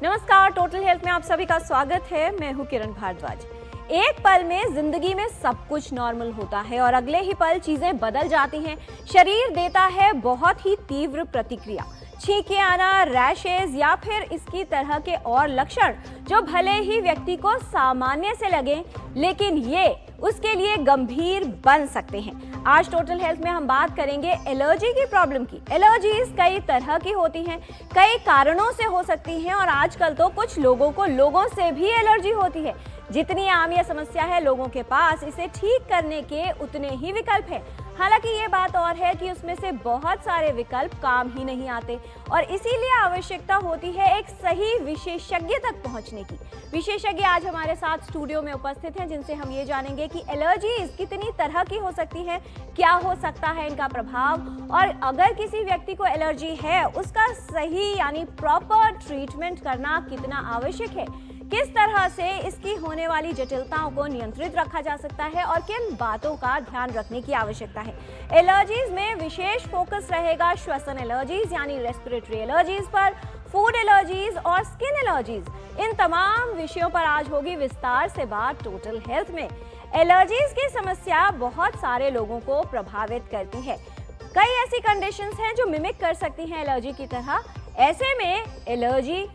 नमस्कार, total health में आप सभी का स्वागत है। मैं हूं किरण भारद्वाज। एक पल में जिंदगी में सब कुछ नॉर्मल होता है और अगले ही पल चीजें बदल जाती हैं। शरीर देता है बहुत ही तीव्र प्रतिक्रिया, छींके आना, रैशेज या फिर इसकी तरह के और लक्षण जो भले ही व्यक्ति को सामान्य से लगे, लेकिन ये उसके लिए गंभीर बन सकते हैं। आज टोटल हेल्थ में हम बात करेंगे एलर्जी की प्रॉब्लम की। एलर्जीज कई तरह की होती हैं, कई कारणों से हो सकती हैं और आजकल तो कुछ लोगों को लोगों से भी एलर्जी होती है। जितनी आम यह समस्या है, लोगों के पास इसे ठीक करने के उतने ही विकल्प हैं। हालांकि ये बात और है कि उसमें से बहुत सारे विकल्प काम ही नहीं आते और इसीलिए आवश्यकता होती है एक सही विशेषज्ञ तक पहुंचने की। विशेषज्ञ आज हमारे साथ स्टूडियो में उपस्थित हैं, जिनसे हम ये जानेंगे कि एलर्जीज कितनी तरह की हो सकती है, क्या हो सकता है इनका प्रभाव, और अगर किसी व्यक्ति को एलर्जी है उसका सही यानी प्रॉपर ट्रीटमेंट करना कितना आवश्यक है, किस तरह से इसकी होने वाली जटिलताओं को नियंत्रित रखा जा सकता है और किन बातों का ध्यान रखने की आवश्यकता है। एलर्जीज में विशेष फोकस रहेगा श्वसन एलर्जीज यानी रेस्पिरेटरी एलर्जीज पर, फूड एलर्जीज और स्किन एलर्जीज। इन तमाम विषयों पर आज होगी विस्तार से बात टोटल हेल्थ में। एलर्जीज की समस्या बहुत सारे लोगों को प्रभावित करती है। कई ऐसी कंडीशंस हैं जो मिमिक कर सकती हैं एलर्जी की तरह। ऐसे में एलर्जी,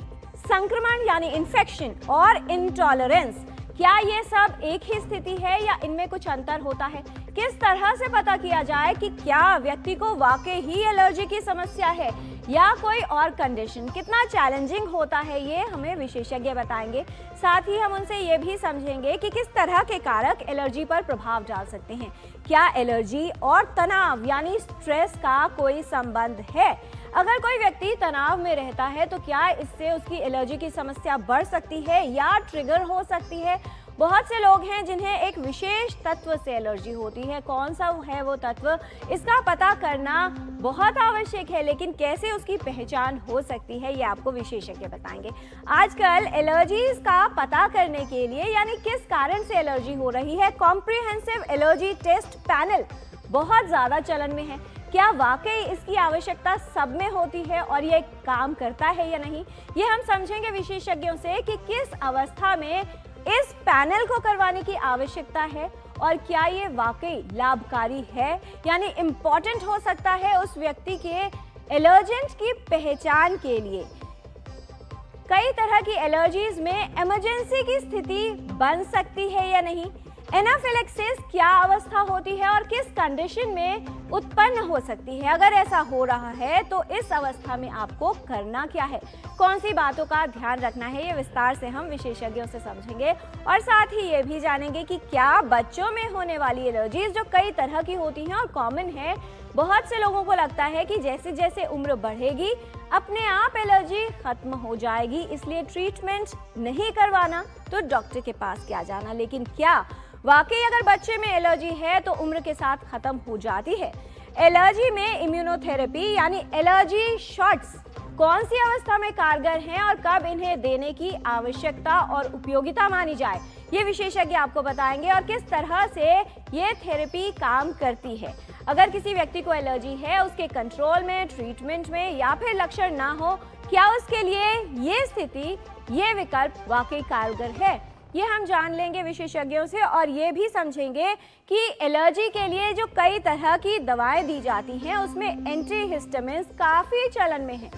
संक्रमण यानी इन्फेक्शन और इंटॉलरेंस, क्या ये सब एक ही स्थिति है या इनमें कुछ अंतर होता है? किस तरह से पता किया जाए कि क्या व्यक्ति को वाकई ही एलर्जी की समस्या है या कोई और कंडीशन? कितना चैलेंजिंग होता है ये हमें विशेषज्ञ बताएंगे। साथ ही हम उनसे ये भी समझेंगे कि किस तरह के कारक एलर्जी पर प्रभाव डाल सकते हैं। क्या एलर्जी और तनाव यानी स्ट्रेस का कोई संबंध है? अगर कोई व्यक्ति तनाव में रहता है तो क्या इससे उसकी एलर्जी की समस्या बढ़ सकती है या ट्रिगर हो सकती है? बहुत से लोग हैं जिन्हें एक विशेष तत्व से एलर्जी होती है। कौन सा है वो तत्व, इसका पता करना बहुत आवश्यक है, लेकिन कैसे उसकी पहचान हो सकती है ये आपको विशेषज्ञ बताएंगे। आजकल एलर्जीज का पता करने के लिए यानी किस कारण से एलर्जी हो रही है, कॉम्प्रिहेंसिव एलर्जी टेस्ट पैनल बहुत ज़्यादा चलन में है। क्या वाकई इसकी आवश्यकता सब में होती है और ये काम करता है या नहीं, ये हम समझेंगे विशेषज्ञों से कि किस अवस्था में इस पैनल को करवाने की आवश्यकता है और क्या ये वाकई लाभकारी है यानी इम्पोर्टेंट हो सकता है उस व्यक्ति के एलर्जेंट की पहचान के लिए। कई तरह की एलर्जीज में इमरजेंसी की स्थिति बन सकती है या नहीं, एनाफिलैक्सिस क्या अवस्था होती है और किस कंडीशन में उत्पन्न हो सकती है, अगर ऐसा हो रहा है तो इस अवस्था में आपको करना क्या है, कौन सी बातों का ध्यान रखना है, ये विस्तार से हम विशेषज्ञों से समझेंगे। और साथ ही ये भी जानेंगे कि क्या बच्चों में होने वाली एलर्जीज जो कई तरह की होती हैं और कॉमन है, बहुत से लोगों को लगता है कि जैसे जैसे उम्र बढ़ेगी अपने आप एलर्जी खत्म हो जाएगी, इसलिए ट्रीटमेंट नहीं करवाना तो डॉक्टर के पास क्या जाना। लेकिन क्या वाकई अगर बच्चे में एलर्जी है तो उम्र के साथ खत्म हो जाती है? एलर्जी में इम्यूनोथेरेपी यानी एलर्जी शॉट्स कौन सी अवस्था में कारगर हैं और कब इन्हें देने की आवश्यकता और उपयोगिता मानी जाए, ये विशेषज्ञ आपको बताएंगे और किस तरह से ये थेरेपी काम करती है। अगर किसी व्यक्ति को एलर्जी है, उसके कंट्रोल में, ट्रीटमेंट में या फिर लक्षण ना हो, क्या उसके लिए ये स्थिति, ये विकल्प वाकई कारगर है, ये हम जान लेंगे विशेषज्ञों से। और ये भी समझेंगे कि एलर्जी के लिए जो कई तरह की दवाएं दी जाती हैं उसमें एंटीहिस्टामिन्स काफ़ी चलन में है।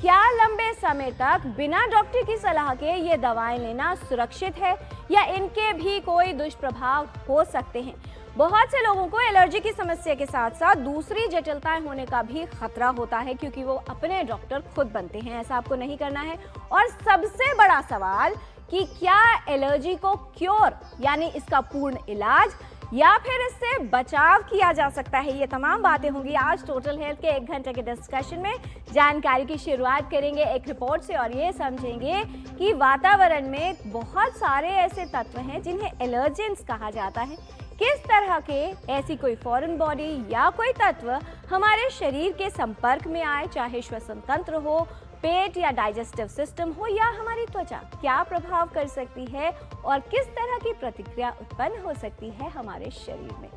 क्या लंबे समय तक बिना डॉक्टर की सलाह के ये दवाएं लेना सुरक्षित है या इनके भी कोई दुष्प्रभाव हो सकते हैं? बहुत से लोगों को एलर्जी की समस्या के साथ साथ दूसरी जटिलताएं होने का भी खतरा होता है क्योंकि वो अपने डॉक्टर खुद बनते हैं। ऐसा आपको नहीं करना है। और सबसे बड़ा सवाल कि क्या एलर्जी को क्योर यानी इसका पूर्ण इलाज या फिर इससे बचाव किया जा सकता है, ये तमाम बातें होंगी आज टोटल हेल्थ के 1 घंटे के डिस्कशन में। जानकारी की शुरुआत करेंगे एक रिपोर्ट से और ये समझेंगे कि वातावरण में बहुत सारे ऐसे तत्व हैं जिन्हें एलर्जेंस कहा जाता है। किस तरह के ऐसी कोई फॉरेन बॉडी या कोई तत्व हमारे शरीर के संपर्क में आए, चाहे श्वसन तंत्र हो, पेट या डाइजेस्टिव सिस्टम हो या हमारी त्वचा, क्या प्रभाव कर सकती है और किस तरह की प्रतिक्रिया उत्पन्न हो सकती है हमारे शरीर में।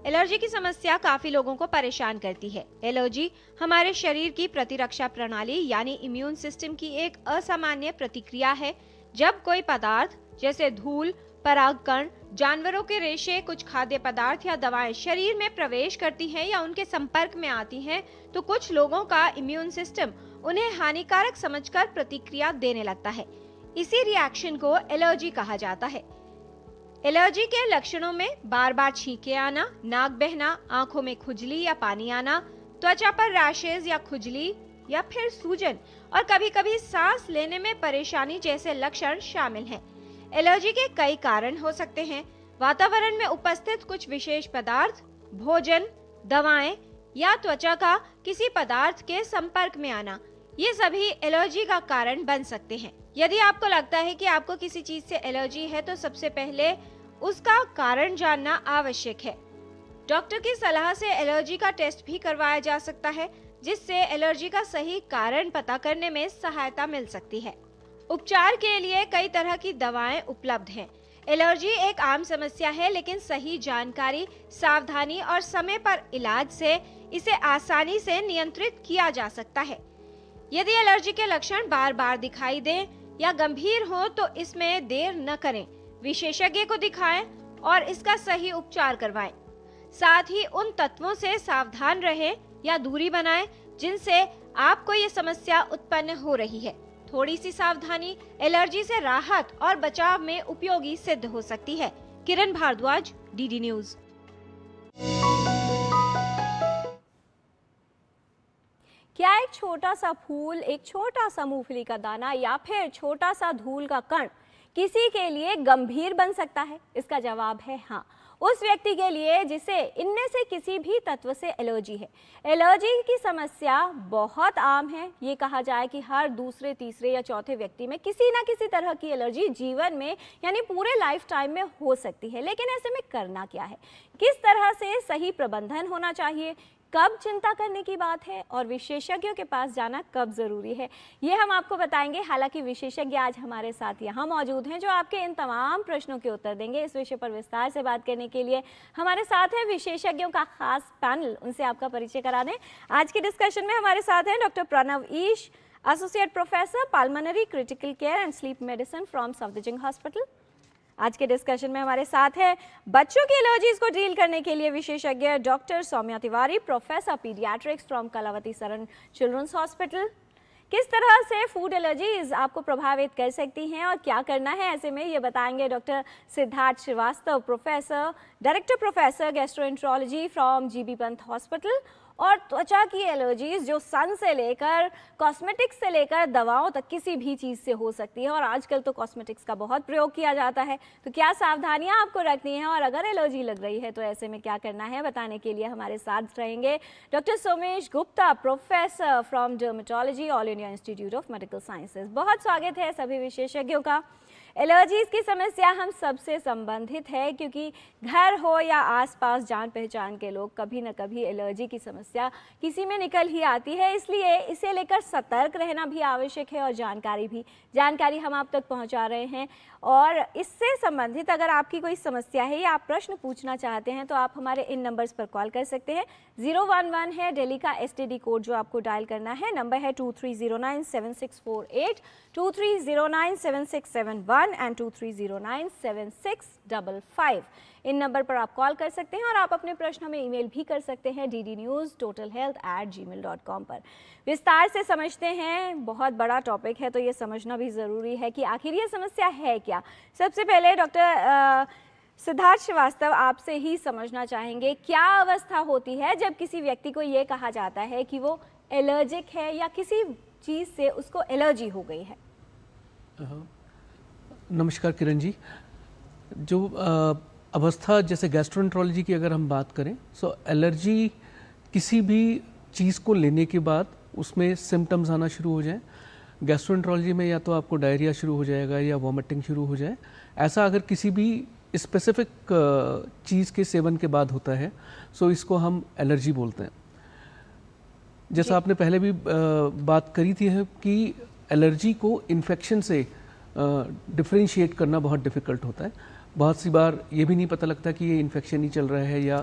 एलर्जी की समस्या काफी लोगों को परेशान करती है। एलर्जी हमारे शरीर की प्रतिरक्षा प्रणाली यानी इम्यून सिस्टम की एक असामान्य प्रतिक्रिया है। जब कोई पदार्थ जैसे धूल, परागकण, जानवरों के रेशे, कुछ खाद्य पदार्थ या दवाएं शरीर में प्रवेश करती हैं या उनके संपर्क में आती हैं, तो कुछ लोगों का इम्यून सिस्टम उन्हें हानिकारक समझकर प्रतिक्रिया देने लगता है। इसी रिएक्शन को एलर्जी कहा जाता है। एलर्जी के लक्षणों में बार बार छींके आना, नाक बहना, आंखों में खुजली या पानी आना, त्वचा पर रैशेज या खुजली या फिर सूजन और कभी-कभी सांस लेने में परेशानी जैसे लक्षण शामिल हैं। एलर्जी के कई कारण हो सकते हैं। वातावरण में उपस्थित कुछ विशेष पदार्थ, भोजन, दवाएं या त्वचा का किसी पदार्थ के संपर्क में आना, ये सभी एलर्जी का कारण बन सकते हैं। यदि आपको लगता है कि आपको किसी चीज से एलर्जी है तो सबसे पहले उसका कारण जानना आवश्यक है। डॉक्टर की सलाह से एलर्जी का टेस्ट भी करवाया जा सकता है, जिससे एलर्जी का सही कारण पता करने में सहायता मिल सकती है। उपचार के लिए कई तरह की दवाएं उपलब्ध हैं। एलर्जी एक आम समस्या है, लेकिन सही जानकारी, सावधानी और समय पर इलाज से इसे आसानी से नियंत्रित किया जा सकता है। यदि एलर्जी के लक्षण बार बार दिखाई दें या गंभीर हो तो इसमें देर न करें, विशेषज्ञ को दिखाएं और इसका सही उपचार करवाएं। साथ ही उन तत्वों से सावधान रहें या दूरी बनाएं जिनसे आपको ये समस्या उत्पन्न हो रही है। थोड़ी सी सावधानी एलर्जी से राहत और बचाव में उपयोगी सिद्ध हो सकती है। किरण भारद्वाज, डीडी न्यूज। क्या एक छोटा सा फूल, एक छोटा सा मूंगफली का दाना या फिर छोटा सा धूल का कण किसी के लिए गंभीर बन सकता है? इसका जवाब है हाँ, उस व्यक्ति के लिए जिसे इनमें से किसी भी तत्व से एलर्जी है। एलर्जी की समस्या बहुत आम है। ये कहा जाए कि हर दूसरे, तीसरे या चौथे व्यक्ति में किसी ना किसी तरह की एलर्जी जीवन में यानी पूरे लाइफ टाइम में हो सकती है। लेकिन ऐसे में करना क्या है, किस तरह से सही प्रबंधन होना चाहिए, कब चिंता करने की बात है और विशेषज्ञों के पास जाना कब जरूरी है, ये हम आपको बताएंगे। हालांकि विशेषज्ञ आज हमारे साथ यहाँ मौजूद हैं जो आपके इन तमाम प्रश्नों के उत्तर देंगे। इस विषय पर विस्तार से बात करने के लिए हमारे साथ है विशेषज्ञों का खास पैनल। उनसे आपका परिचय करा दें। आज के डिस्कशन में हमारे साथ हैं doctor Pranav Ish, associate professor pulmonary critical care and sleep medicine from Safdarjung hospital. आज के डिस्कशन में हमारे साथ है बच्चों की एलर्जीज को डील करने के लिए विशेषज्ञ doctor Saumya Tiwari, professor paediatrics from Kalawati Saran children's hospital. किस तरह से फूड एलर्जीज आपको प्रभावित कर सकती हैं और क्या करना है ऐसे में, ये बताएंगे doctor Siddharth Srivastava, professor, director professor gastroenterology from GB Pant hospital. और त्वचा की एलर्जीज जो सन से लेकर कॉस्मेटिक्स से लेकर दवाओं तक किसी भी चीज़ से हो सकती है और आजकल तो कॉस्मेटिक्स का बहुत प्रयोग किया जाता है, तो क्या सावधानियां आपको रखनी है और अगर एलर्जी लग रही है तो ऐसे में क्या करना है, बताने के लिए हमारे साथ रहेंगे doctor Somesh Gupta, professor from dermatology, all India institute of medical sciences. बहुत स्वागत है सभी विशेषज्ञों का। एलर्जीज की समस्या हम सबसे संबंधित है क्योंकि घर हो या आसपास जान पहचान के लोग कभी न कभी एलर्जी की समस्या किसी में निकल ही आती है। इसलिए इसे लेकर सतर्क रहना भी आवश्यक है और जानकारी हम आप तक पहुंचा रहे हैं। और इससे संबंधित अगर आपकी कोई समस्या है या आप प्रश्न पूछना चाहते हैं तो आप हमारे इन नंबर्स पर कॉल कर सकते हैं। 011 है दिल्ली का STD कोड जो आपको डायल करना है, नंबर है 23097648, 23097671 एंड 23097655। इन नंबर पर आप कॉल कर सकते हैं और आप अपने प्रश्न हमें ईमेल भी कर सकते हैं ddnewstotalhealth@gmail.com पर। विस्तार से समझते हैं, बहुत बड़ा टॉपिक है तो ये समझना भी ज़रूरी है कि आखिर ये समस्या है क्या। सबसे पहले डॉक्टर सिद्धार्थ श्रीवास्तव, आपसे ही समझना चाहेंगे क्या अवस्था होती है जब किसी व्यक्ति को ये कहा जाता है कि वो एलर्जिक है या किसी चीज़ से उसको एलर्जी हो गई है। नमस्कार किरण जी। जो अवस्था जैसे गैस्ट्रोएंट्रोलॉजी की अगर हम बात करें, सो एलर्जी किसी भी चीज़ को लेने के बाद उसमें सिम्टम्स आना शुरू हो जाए। गैस्ट्रोएंट्रोलॉजी में या तो आपको डायरिया शुरू हो जाएगा या वॉमिटिंग शुरू हो जाए। ऐसा अगर किसी भी स्पेसिफिक चीज़ के सेवन के बाद होता है सो इसको हम एलर्जी बोलते हैं। जैसा आपने पहले भी बात करी थी कि एलर्जी को इन्फेक्शन से डिफरेंशिएट करना बहुत डिफ़िकल्ट होता है। बहुत सी बार ये भी नहीं पता लगता कि ये इन्फेक्शन ही चल रहा है या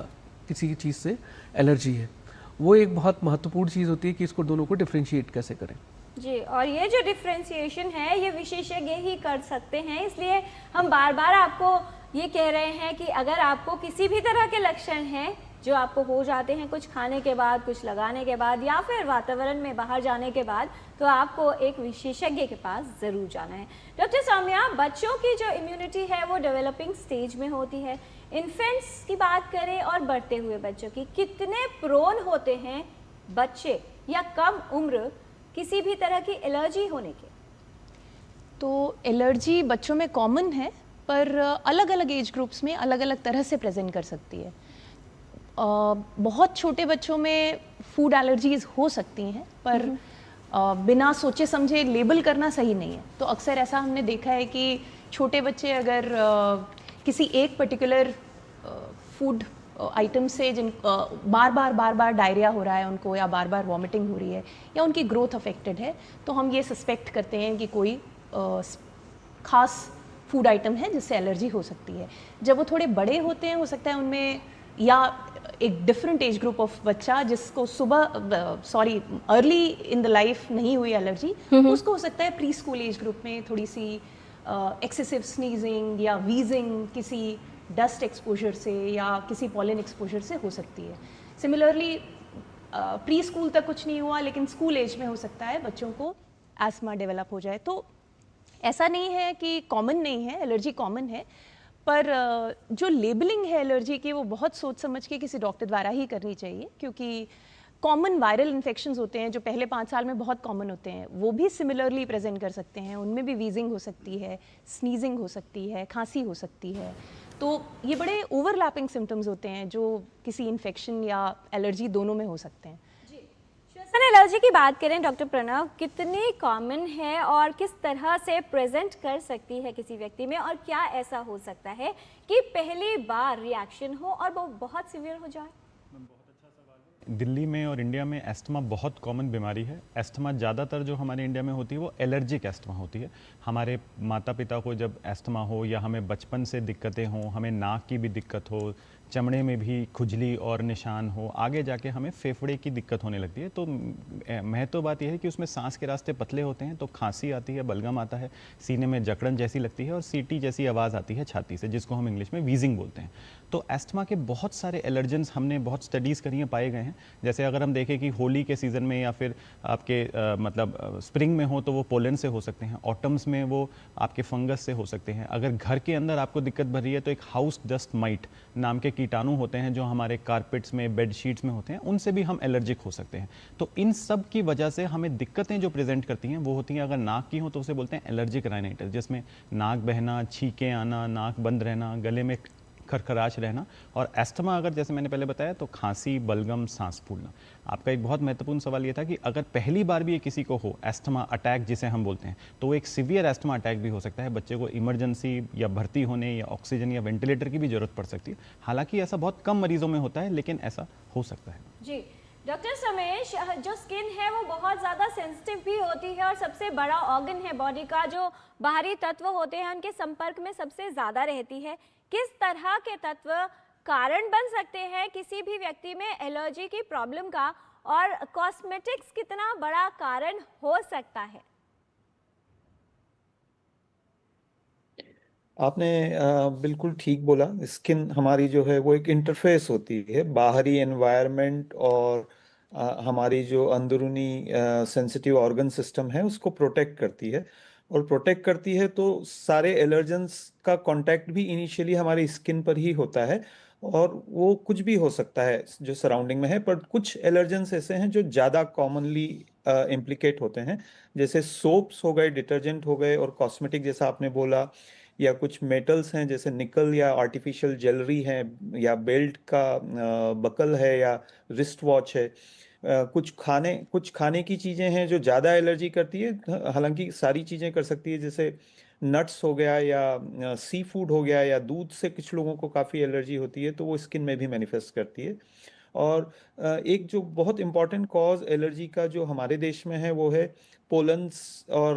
किसी चीज़ से एलर्जी है। वो एक बहुत महत्वपूर्ण चीज़ होती है कि इसको दोनों को डिफ्रेंशिएट कैसे करें। जी, और ये जो डिफ्रेंशिएशन है ये विशेषज्ञ ही कर सकते हैं, इसलिए हम बार बार आपको ये कह रहे हैं कि अगर आपको किसी भी तरह के लक्षण हैं जो आपको हो जाते हैं कुछ खाने के बाद, कुछ लगाने के बाद या फिर वातावरण में बाहर जाने के बाद, तो आपको एक विशेषज्ञ के पास ज़रूर जाना है। डॉक्टर सौम्या, बच्चों की जो इम्यूनिटी है वो डेवलपिंग स्टेज में होती है। इन्फेंट्स की बात करें और बढ़ते हुए बच्चों की, कितने प्रोन होते हैं बच्चे या कम उम्र किसी भी तरह की एलर्जी होने के? तो एलर्जी बच्चों में कॉमन है, पर अलग अलग एज ग्रुप्स में अलग अलग तरह से प्रेजेंट कर सकती है। बहुत छोटे बच्चों में फूड एलर्जीज हो सकती हैं, पर बिना सोचे समझे लेबल करना सही नहीं है। तो अक्सर ऐसा हमने देखा है कि छोटे बच्चे अगर किसी एक पर्टिकुलर फूड आइटम से जिन बार बार डायरिया हो रहा है उनको, या बार बार वॉमिटिंग हो रही है, या उनकी ग्रोथ अफेक्टेड है, तो हम ये सस्पेक्ट करते हैं कि कोई खास फूड आइटम है जिससे एलर्जी हो सकती है। जब वो थोड़े बड़े होते हैं, हो सकता है उनमें, या एक डिफरेंट एज ग्रुप ऑफ बच्चा जिसको अर्ली इन द लाइफ नहीं हुई एलर्जी, उसको हो सकता है प्री स्कूल एज ग्रुप में थोड़ी सी एक्सेसिव स्नीजिंग या वीजिंग किसी डस्ट एक्सपोजर से या किसी पॉलन एक्सपोजर से हो सकती है। सिमिलरली प्री स्कूल तक कुछ नहीं हुआ, लेकिन स्कूल एज में हो सकता है बच्चों को एस्मा डेवलप हो जाए। तो ऐसा नहीं है कि कॉमन नहीं है, एलर्जी कॉमन है, पर जो लेबलिंग है एलर्जी की वो बहुत सोच समझ के किसी डॉक्टर द्वारा ही करनी चाहिए, क्योंकि कॉमन वायरल इन्फेक्शंस होते हैं जो पहले 5 साल में बहुत कॉमन होते हैं, वो भी सिमिलरली प्रेजेंट कर सकते हैं। उनमें भी वीजिंग हो सकती है, स्नीजिंग हो सकती है, खांसी हो सकती है। तो ये बड़े ओवरलैपिंग सिम्टम्स होते हैं जो किसी इन्फेक्शन या एलर्जी दोनों में हो सकते हैं। श्वसन एलर्जी की बात करें डॉक्टर प्रणव, कितनी कॉमन है और किस तरह से प्रेजेंट कर सकती है किसी व्यक्ति में, और क्या ऐसा हो सकता है कि पहली बार रिएक्शन हो और वो बहुत सीवियर हो जाए? दिल्ली में और इंडिया में एस्थमा बहुत कॉमन बीमारी है। एस्थमा ज़्यादातर जो हमारे इंडिया में होती है वो एलर्जिक एस्थमा होती है। हमारे माता पिता को जब एस्थमा हो या हमें बचपन से दिक्कतें हों, हमें नाक की भी दिक्कत हो, चमड़े में भी खुजली और निशान हो, आगे जाके हमें फेफड़े की दिक्कत होने लगती है। तो महत्व बात यह है कि उसमें सांस के रास्ते पतले होते हैं, तो खांसी आती है, बलगम आता है, सीने में जकड़न जैसी लगती है और सीटी जैसी आवाज़ आती है छाती से, जिसको हम इंग्लिश में वीजिंग बोलते हैं। तो एस्थमा के बहुत सारे एलर्जेंस हमने बहुत स्टडीज़ करी हैं, पाए गए हैं। जैसे अगर हम देखें कि होली के सीज़न में या फिर आपके स्प्रिंग में हो तो वो पोलन से हो सकते हैं, ऑटम्स में वो आपके फंगस से हो सकते हैं। अगर घर के अंदर आपको दिक्कत भर रही है तो एक हाउस डस्ट माइट नाम के कीटाणु होते हैं जो हमारे कारपेट्स में, बेडशीट्स में होते हैं, उनसे भी हम एलर्जिक हो सकते हैं। तो इन सब की वजह से हमें दिक्कतें जो प्रेजेंट करती हैं वो होती हैं, अगर नाक की हो तो उसे बोलते हैं एलर्जिक राइनाइटिस, जिसमें नाक बहना, छींकें आना, नाक बंद रहना, गले में खरखराश रहना। और एस्थमा अगर जैसे मैंने पहले बताया तो खांसी, बलगम, सांस फूलना। आपका एक बहुत महत्वपूर्ण सवाल ये था कि अगर पहली बार भी ये किसी को हो एस्थमा अटैक जिसे हम बोलते हैं, तो एक सीवियर एस्थमा अटैक भी हो सकता है। बच्चे को इमरजेंसी या भर्ती होने या ऑक्सीजन या वेंटिलेटर की भी जरूरत पड़ सकती है। हालांकि ऐसा बहुत कम मरीजों में होता है, लेकिन ऐसा हो सकता है। जी डॉक्टर समेश, जो स्किन है वो बहुत ज़्यादा सेंसिटिव भी होती है और सबसे बड़ा ऑर्गन है बॉडी का, जो बाहरी तत्व होते हैं उनके संपर्क में सबसे ज़्यादा रहती है। किस तरह के तत्व कारण बन सकते हैं किसी भी व्यक्ति में एलर्जी की प्रॉब्लम का, और कॉस्मेटिक्स कितना बड़ा कारण हो सकता है? आपने बिल्कुल ठीक बोला। स्किन हमारी जो है वो एक इंटरफेस होती है, बाहरी एनवायरनमेंट और हमारी जो अंदरूनी सेंसिटिव ऑर्गन सिस्टम है उसको प्रोटेक्ट करती है। और प्रोटेक्ट करती है तो सारे एलर्जेंस का कांटेक्ट भी इनिशियली हमारी स्किन पर ही होता है, और वो कुछ भी हो सकता है जो सराउंडिंग में है। पर कुछ एलर्जेंस ऐसे हैं जो ज़्यादा कॉमनली इम्प्लिकेट होते हैं, जैसे सोप्स हो गए, डिटर्जेंट हो गए, और कॉस्मेटिक जैसा आपने बोला, या कुछ मेटल्स हैं जैसे निकल या आर्टिफिशियल ज्वेलरी है, या बेल्ट का बकल है, या रिस्ट वॉच है। कुछ खाने की चीज़ें हैं जो ज़्यादा एलर्जी करती है। हालांकि सारी चीज़ें कर सकती है, जैसे नट्स हो गया या सी फूड हो गया, या दूध से कुछ लोगों को काफ़ी एलर्जी होती है, तो वो स्किन में भी मैनिफेस्ट करती है। और एक जो बहुत इम्पॉर्टेंट कॉज एलर्जी का जो हमारे देश में है वो है पोलन्स और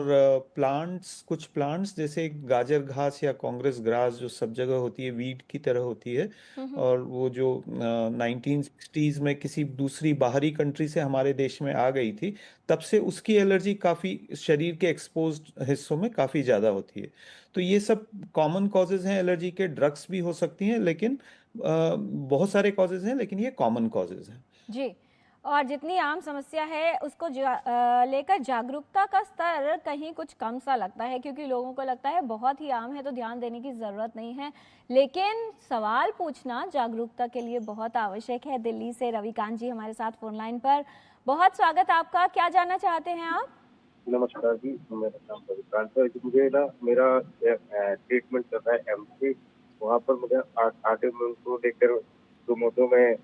प्लांट्स, कुछ प्लांट्स जैसे गाजर घास या कांग्रेस ग्रास जो सब जगह होती है, वीड की तरह होती है, और वो जो 1960s में किसी दूसरी बाहरी कंट्री से हमारे देश में आ गई थी, तब से उसकी एलर्जी काफ़ी शरीर के एक्सपोज्ड हिस्सों में काफ़ी ज़्यादा होती है। तो ये सब कॉमन कॉजेज़ हैं एलर्जी के। ड्रग्स भी हो सकती हैं, लेकिन बहुत सारे कॉजेज़ हैं, लेकिन ये कॉमन कॉजेज़ हैं। जी, और जितनी आम समस्या है उसको लेकर जागरूकता का स्तर कहीं कुछ कम सा लगता है, क्योंकि लोगों को लगता है बहुत ही आम है तो ध्यान देने की ज़रूरत नहीं है, लेकिन सवाल पूछना जागरूकता के लिए बहुत आवश्यक है। दिल्ली से रविकांत जी हमारे साथ फोन लाइन पर, बहुत स्वागत आपका। क्या जानना चाहते हैं आप? नमस्कार जी, मेरा नाम रविकांत है। मुझे ना मेरा ट्रीटमेंट चल रहा है एम्स में, वहाँ पर मुझे ऑटोइम्यून को लेकर दोनों में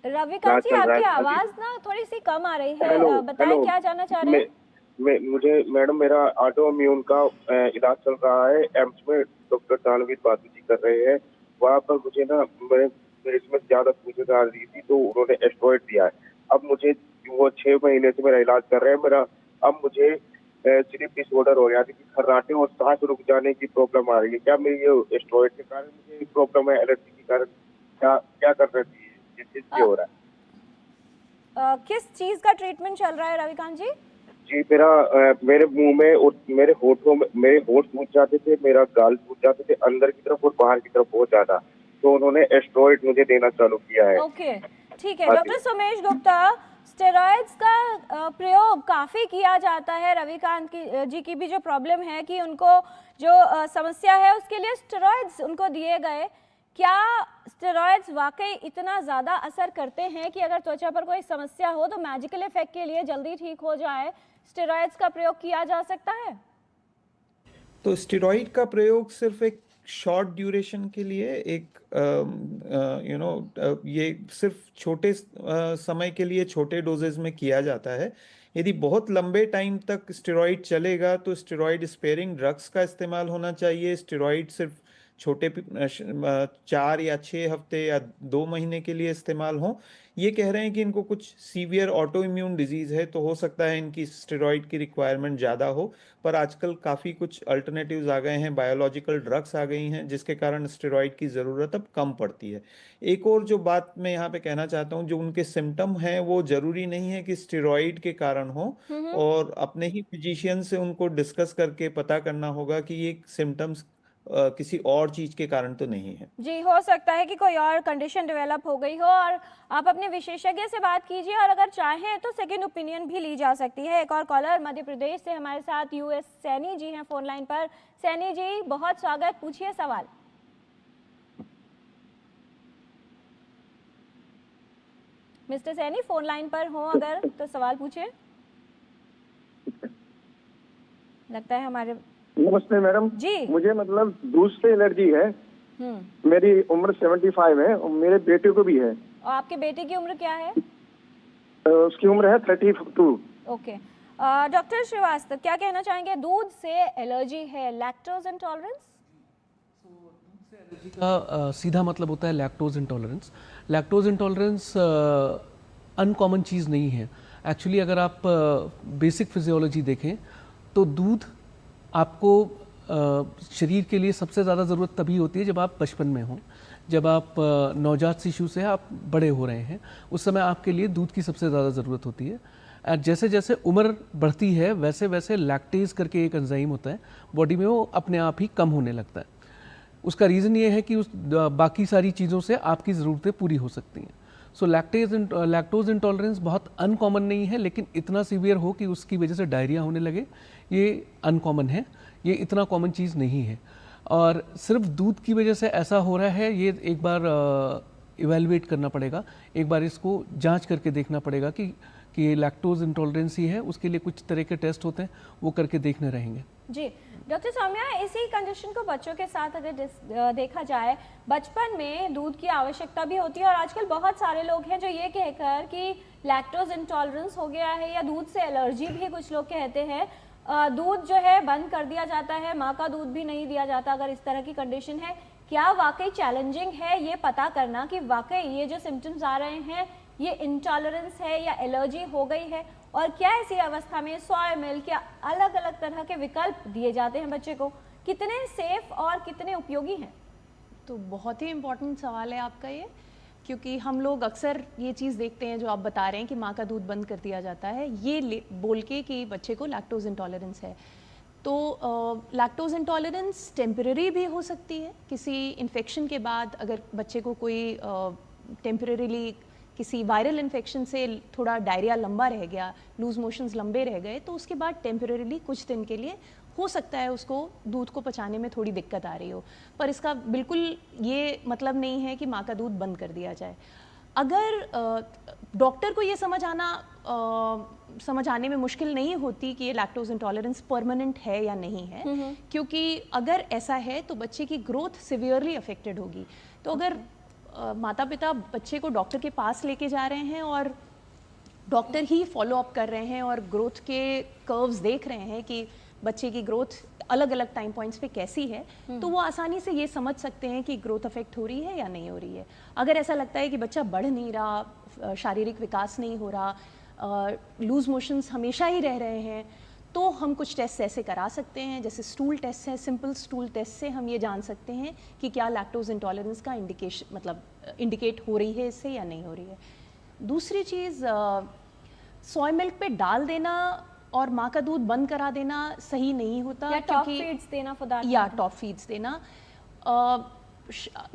रविकांत जी, आपकी आवाज ना थोड़ी सी कम आ रही है, बताएं क्या जानना चाह रहे हैं? मुझे मैडम मेरा ऑटोइम्यून का इलाज चल रहा है एम्स में, डॉक्टर तानवीर बादू जी कर रहे हैं। वहाँ पर मुझे ना मेरे इसमें ज्यादा सूजन आ रही थी तो उन्होंने एस्टेरॉइड दिया है। अब मुझे वो 6 महीने से मेरा इलाज कर रहे हैं। मेरा अब मुझे स्लीप डिसऑर्डर हो गया, खर्राटे और सांस रुक जाने की प्रॉब्लम आ रही है। क्या मेरी ये एस्टेरॉइड के कारण मुझे प्रॉब्लम है, एलर्जी के कारण क्या कर रही है, जिससे हो रहा है? किस चीज का ट्रीटमेंट चल रहा है रविकांत जी? जी, मेरे मुंह में और मेरे होठों में, मेरे होठ सूज जाते थे, मेरा गाल सूज जाते थे अंदर की तरफ और बाहर की तरफ बहुत ज्यादा, तो उन्होंने एस्टेरॉइड मुझे देना चालू किया है। ओके, ठीक है। डॉक्टर सोमेश गुप्ता, स्टेरॉइड्स का प्रयोग काफ़ी किया जाता है। रविकांत जी की भी जो प्रॉब्लम है कि उनको जो समस्या है उसके लिए स्टेरॉइड्स उनको दिए गए। क्या स्टेरॉइड्स वाकई इतना ज़्यादा असर करते हैं कि अगर त्वचा पर कोई समस्या हो तो मैजिकल इफेक्ट के लिए जल्दी ठीक हो जाए, स्टेरॉइड्स का प्रयोग किया जा सकता है? तो स्टेरॉइड का प्रयोग सिर्फ एक शॉर्ट ड्यूरेशन के लिए, एक ये सिर्फ छोटे समय के लिए छोटे डोजेज में किया जाता है। यदि बहुत लंबे टाइम तक स्टेरॉइड चलेगा तो स्टेरॉइड स्पेयरिंग ड्रग्स का इस्तेमाल होना चाहिए। स्टेरॉइड सिर्फ छोटे 4 या 6 हफ्ते या 2 महीने के लिए इस्तेमाल हो। ये कह रहे हैं कि इनको कुछ सीवियर ऑटो इम्यून डिजीज़ है तो हो सकता है इनकी स्टेरॉइड की रिक्वायरमेंट ज़्यादा हो, पर आजकल काफ़ी कुछ अल्टरनेटिव्स आ गए हैं, बायोलॉजिकल ड्रग्स आ गई हैं, जिसके कारण स्टेरॉइड की ज़रूरत अब कम पड़ती है। एक और जो बात मैं यहाँ पे कहना चाहता हूँ, जो उनके सिम्टम हैं वो ज़रूरी नहीं है कि स्टेरॉइड के कारण हो, और अपने ही फिजिशियन से उनको डिस्कस करके पता करना होगा कि ये सिम्टम्स किसी और चीज के कारण तो नहीं है। जी, हो सकता है कि कोई और कंडीशन डेवलप हो गई हो, और आप अपने विशेषज्ञ से बात कीजिए, और अगर चाहें तो सेकंड ओपिनियन भी ली जा सकती है। एक और कॉलर मध्य प्रदेश से हमारे साथ यूएस सैनी जी हैं फोन लाइन पर। सैनी जी, बहुत स्वागत, पूछिए सवाल। मिस्टर सैनी, फोन लाइन पर हो अगर तो सवाल पूछिए। लगता है हमारे। नमस्ते मैडम जी, मुझे मतलब दूध से एलर्जी है। मेरी उम्र 75 है और मेरे बेटे को भी है। और आपके बेटे की उम्र क्या है? उसकी उम्र है 32। ओके, डॉक्टर श्रीवास्तव, क्या कहना चाहेंगे? दूध से एलर्जी है, लैक्टोज इंटॉलरेंस? एलर्जी का सीधा मतलब होता है lactose intolerance. Lactose intolerance uncommon चीज़ नहीं है एक्चुअली। अगर आप बेसिक फिजियोलॉजी देखें तो दूध आपको शरीर के लिए सबसे ज़्यादा ज़रूरत तभी होती है जब आप बचपन में हों, जब आप नवजात शिशु से आप बड़े हो रहे हैं, उस समय आपके लिए दूध की सबसे ज़्यादा ज़रूरत होती है। और जैसे जैसे उम्र बढ़ती है वैसे वैसे लैक्टेज करके एक एंजाइम होता है बॉडी में, वो अपने आप ही कम होने लगता है। उसका रीज़न ये है कि उस बाकी सारी चीज़ों से आपकी ज़रूरतें पूरी हो सकती हैं। सो लैक्टोज इंटॉलरेंस बहुत अनकॉमन नहीं है, लेकिन इतना सीवियर हो कि उसकी वजह से डायरिया होने लगे, ये अनकॉमन है। ये इतना कॉमन चीज़ नहीं है, और सिर्फ दूध की वजह से ऐसा हो रहा है ये एक बार इवेलुएट करना पड़ेगा, एक बार इसको जांच करके देखना पड़ेगा कि ये लैक्टोज इंटॉलरेंस ही है। उसके लिए कुछ तरह के टेस्ट होते हैं, वो करके देखने रहेंगे। जी डॉक्टर सौम्या, इसी कंडीशन को बच्चों के साथ अगर देखा जाए, बचपन में दूध की आवश्यकता भी होती है, और आजकल बहुत सारे लोग हैं जो ये कहकर कि लैक्टोज इंटॉलरेंस हो गया है या दूध से एलर्जी भी कुछ लोग कहते हैं, दूध जो है बंद कर दिया जाता है, माँ का दूध भी नहीं दिया जाता अगर इस तरह की कंडीशन है। क्या वाकई चैलेंजिंग है ये पता करना कि वाकई ये जो सिम्टम्स आ रहे हैं ये इंटॉलरेंस है या एलर्जी हो गई है, और क्या ऐसी अवस्था में सोया मिल्क या अलग अलग तरह के विकल्प दिए जाते हैं बच्चे को, कितने सेफ और कितने उपयोगी हैं? तो बहुत ही इम्पोर्टेंट सवाल है आपका ये, क्योंकि हम लोग अक्सर ये चीज़ देखते हैं जो आप बता रहे हैं कि माँ का दूध बंद कर दिया जाता है ये बोल के कि बच्चे को लैक्टोज इंटॉलरेंस है। तो लैक्टोज इंटॉलरेंस टेम्परेरी भी हो सकती है। किसी इन्फेक्शन के बाद अगर बच्चे को कोई टेम्परेरीली किसी वायरल इन्फेक्शन से थोड़ा डायरिया लंबा रह गया, लूज मोशंस लंबे रह गए, तो उसके बाद टेम्परेरीली कुछ दिन के लिए हो सकता है उसको दूध को पचाने में थोड़ी दिक्कत आ रही हो, पर इसका बिल्कुल ये मतलब नहीं है कि माँ का दूध बंद कर दिया जाए। अगर डॉक्टर को ये समझ आने में मुश्किल नहीं होती कि ये लैक्टोज इंटॉलरेंस परमानेंट है या नहीं है, क्योंकि अगर ऐसा है तो बच्चे की ग्रोथ सिवियरली अफेक्टेड होगी। तो अगर माता पिता बच्चे को डॉक्टर के पास लेके जा रहे हैं और डॉक्टर ही फॉलो अप कर रहे हैं और ग्रोथ के कर्व्स देख रहे हैं कि बच्चे की ग्रोथ अलग अलग टाइम पॉइंट्स पे कैसी है, तो वो आसानी से ये समझ सकते हैं कि ग्रोथ अफेक्ट हो रही है या नहीं हो रही है। अगर ऐसा लगता है कि बच्चा बढ़ नहीं रहा, शारीरिक विकास नहीं हो रहा, लूज मोशंस हमेशा ही रह रहे हैं, तो हम कुछ टेस्ट ऐसे करा सकते हैं, जैसे स्टूल टेस्ट है। सिंपल स्टूल टेस्ट से हम ये जान सकते हैं कि क्या लैक्टोज इंटॉलरेंस का इंडिकेट हो रही है इससे या नहीं हो रही है। दूसरी चीज़, सोया मिल्क पे डाल देना और माँ का दूध बंद करा देना सही नहीं होता, या टॉप फीड्स देना फॉर दैट, या टॉप फीड्स देना।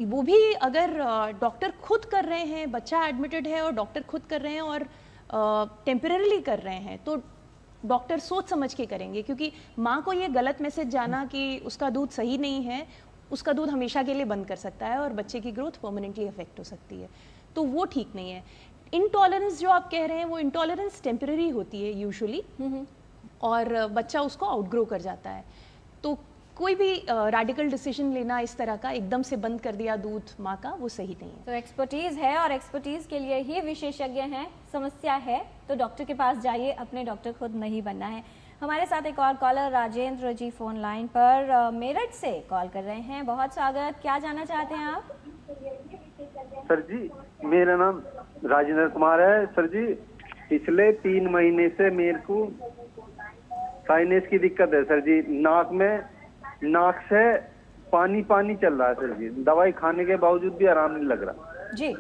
वो भी अगर डॉक्टर खुद कर रहे हैं, बच्चा एडमिटेड है और डॉक्टर खुद कर रहे हैं और टेम्परेरीली कर रहे हैं, तो डॉक्टर सोच समझ के करेंगे, क्योंकि माँ को ये गलत मैसेज जाना कि उसका दूध सही नहीं है, उसका दूध हमेशा के लिए बंद कर सकता है और बच्चे की ग्रोथ परमानेंटली अफेक्ट हो सकती है, तो वो ठीक नहीं है। इंटॉलरेंस जो आप कह रहे हैं वो इंटॉलरेंस टेम्परेरी होती है यूजुअली, और बच्चा उसको आउटग्रो कर जाता है। तो कोई भी रेडिकल डिसीजन लेना इस तरह का, एकदम से बंद कर दिया दूध माँ का, वो सही नहीं है। तो एक्सपर्टीज है और एक्सपर्टीज के लिए ही विशेषज्ञ हैं। समस्या है तो डॉक्टर के पास जाइए, अपने डॉक्टर खुद नहीं बनना है। हमारे साथ एक और कॉलर राजेंद्र जी फोन लाइन पर मेरठ से कॉल कर रहे हैं। बहुत स्वागत, क्या जानना चाहते हैं आप? सर जी, मेरा नाम राजेंद्र कुमार है। सर जी, पिछले 3 महीने से मेरे को साइनस की दिक्कत है सर जी। नाक से पानी पानी चल रहा है सर जी। दवाई खाने के बावजूद भी आराम नहीं लग रहा जी।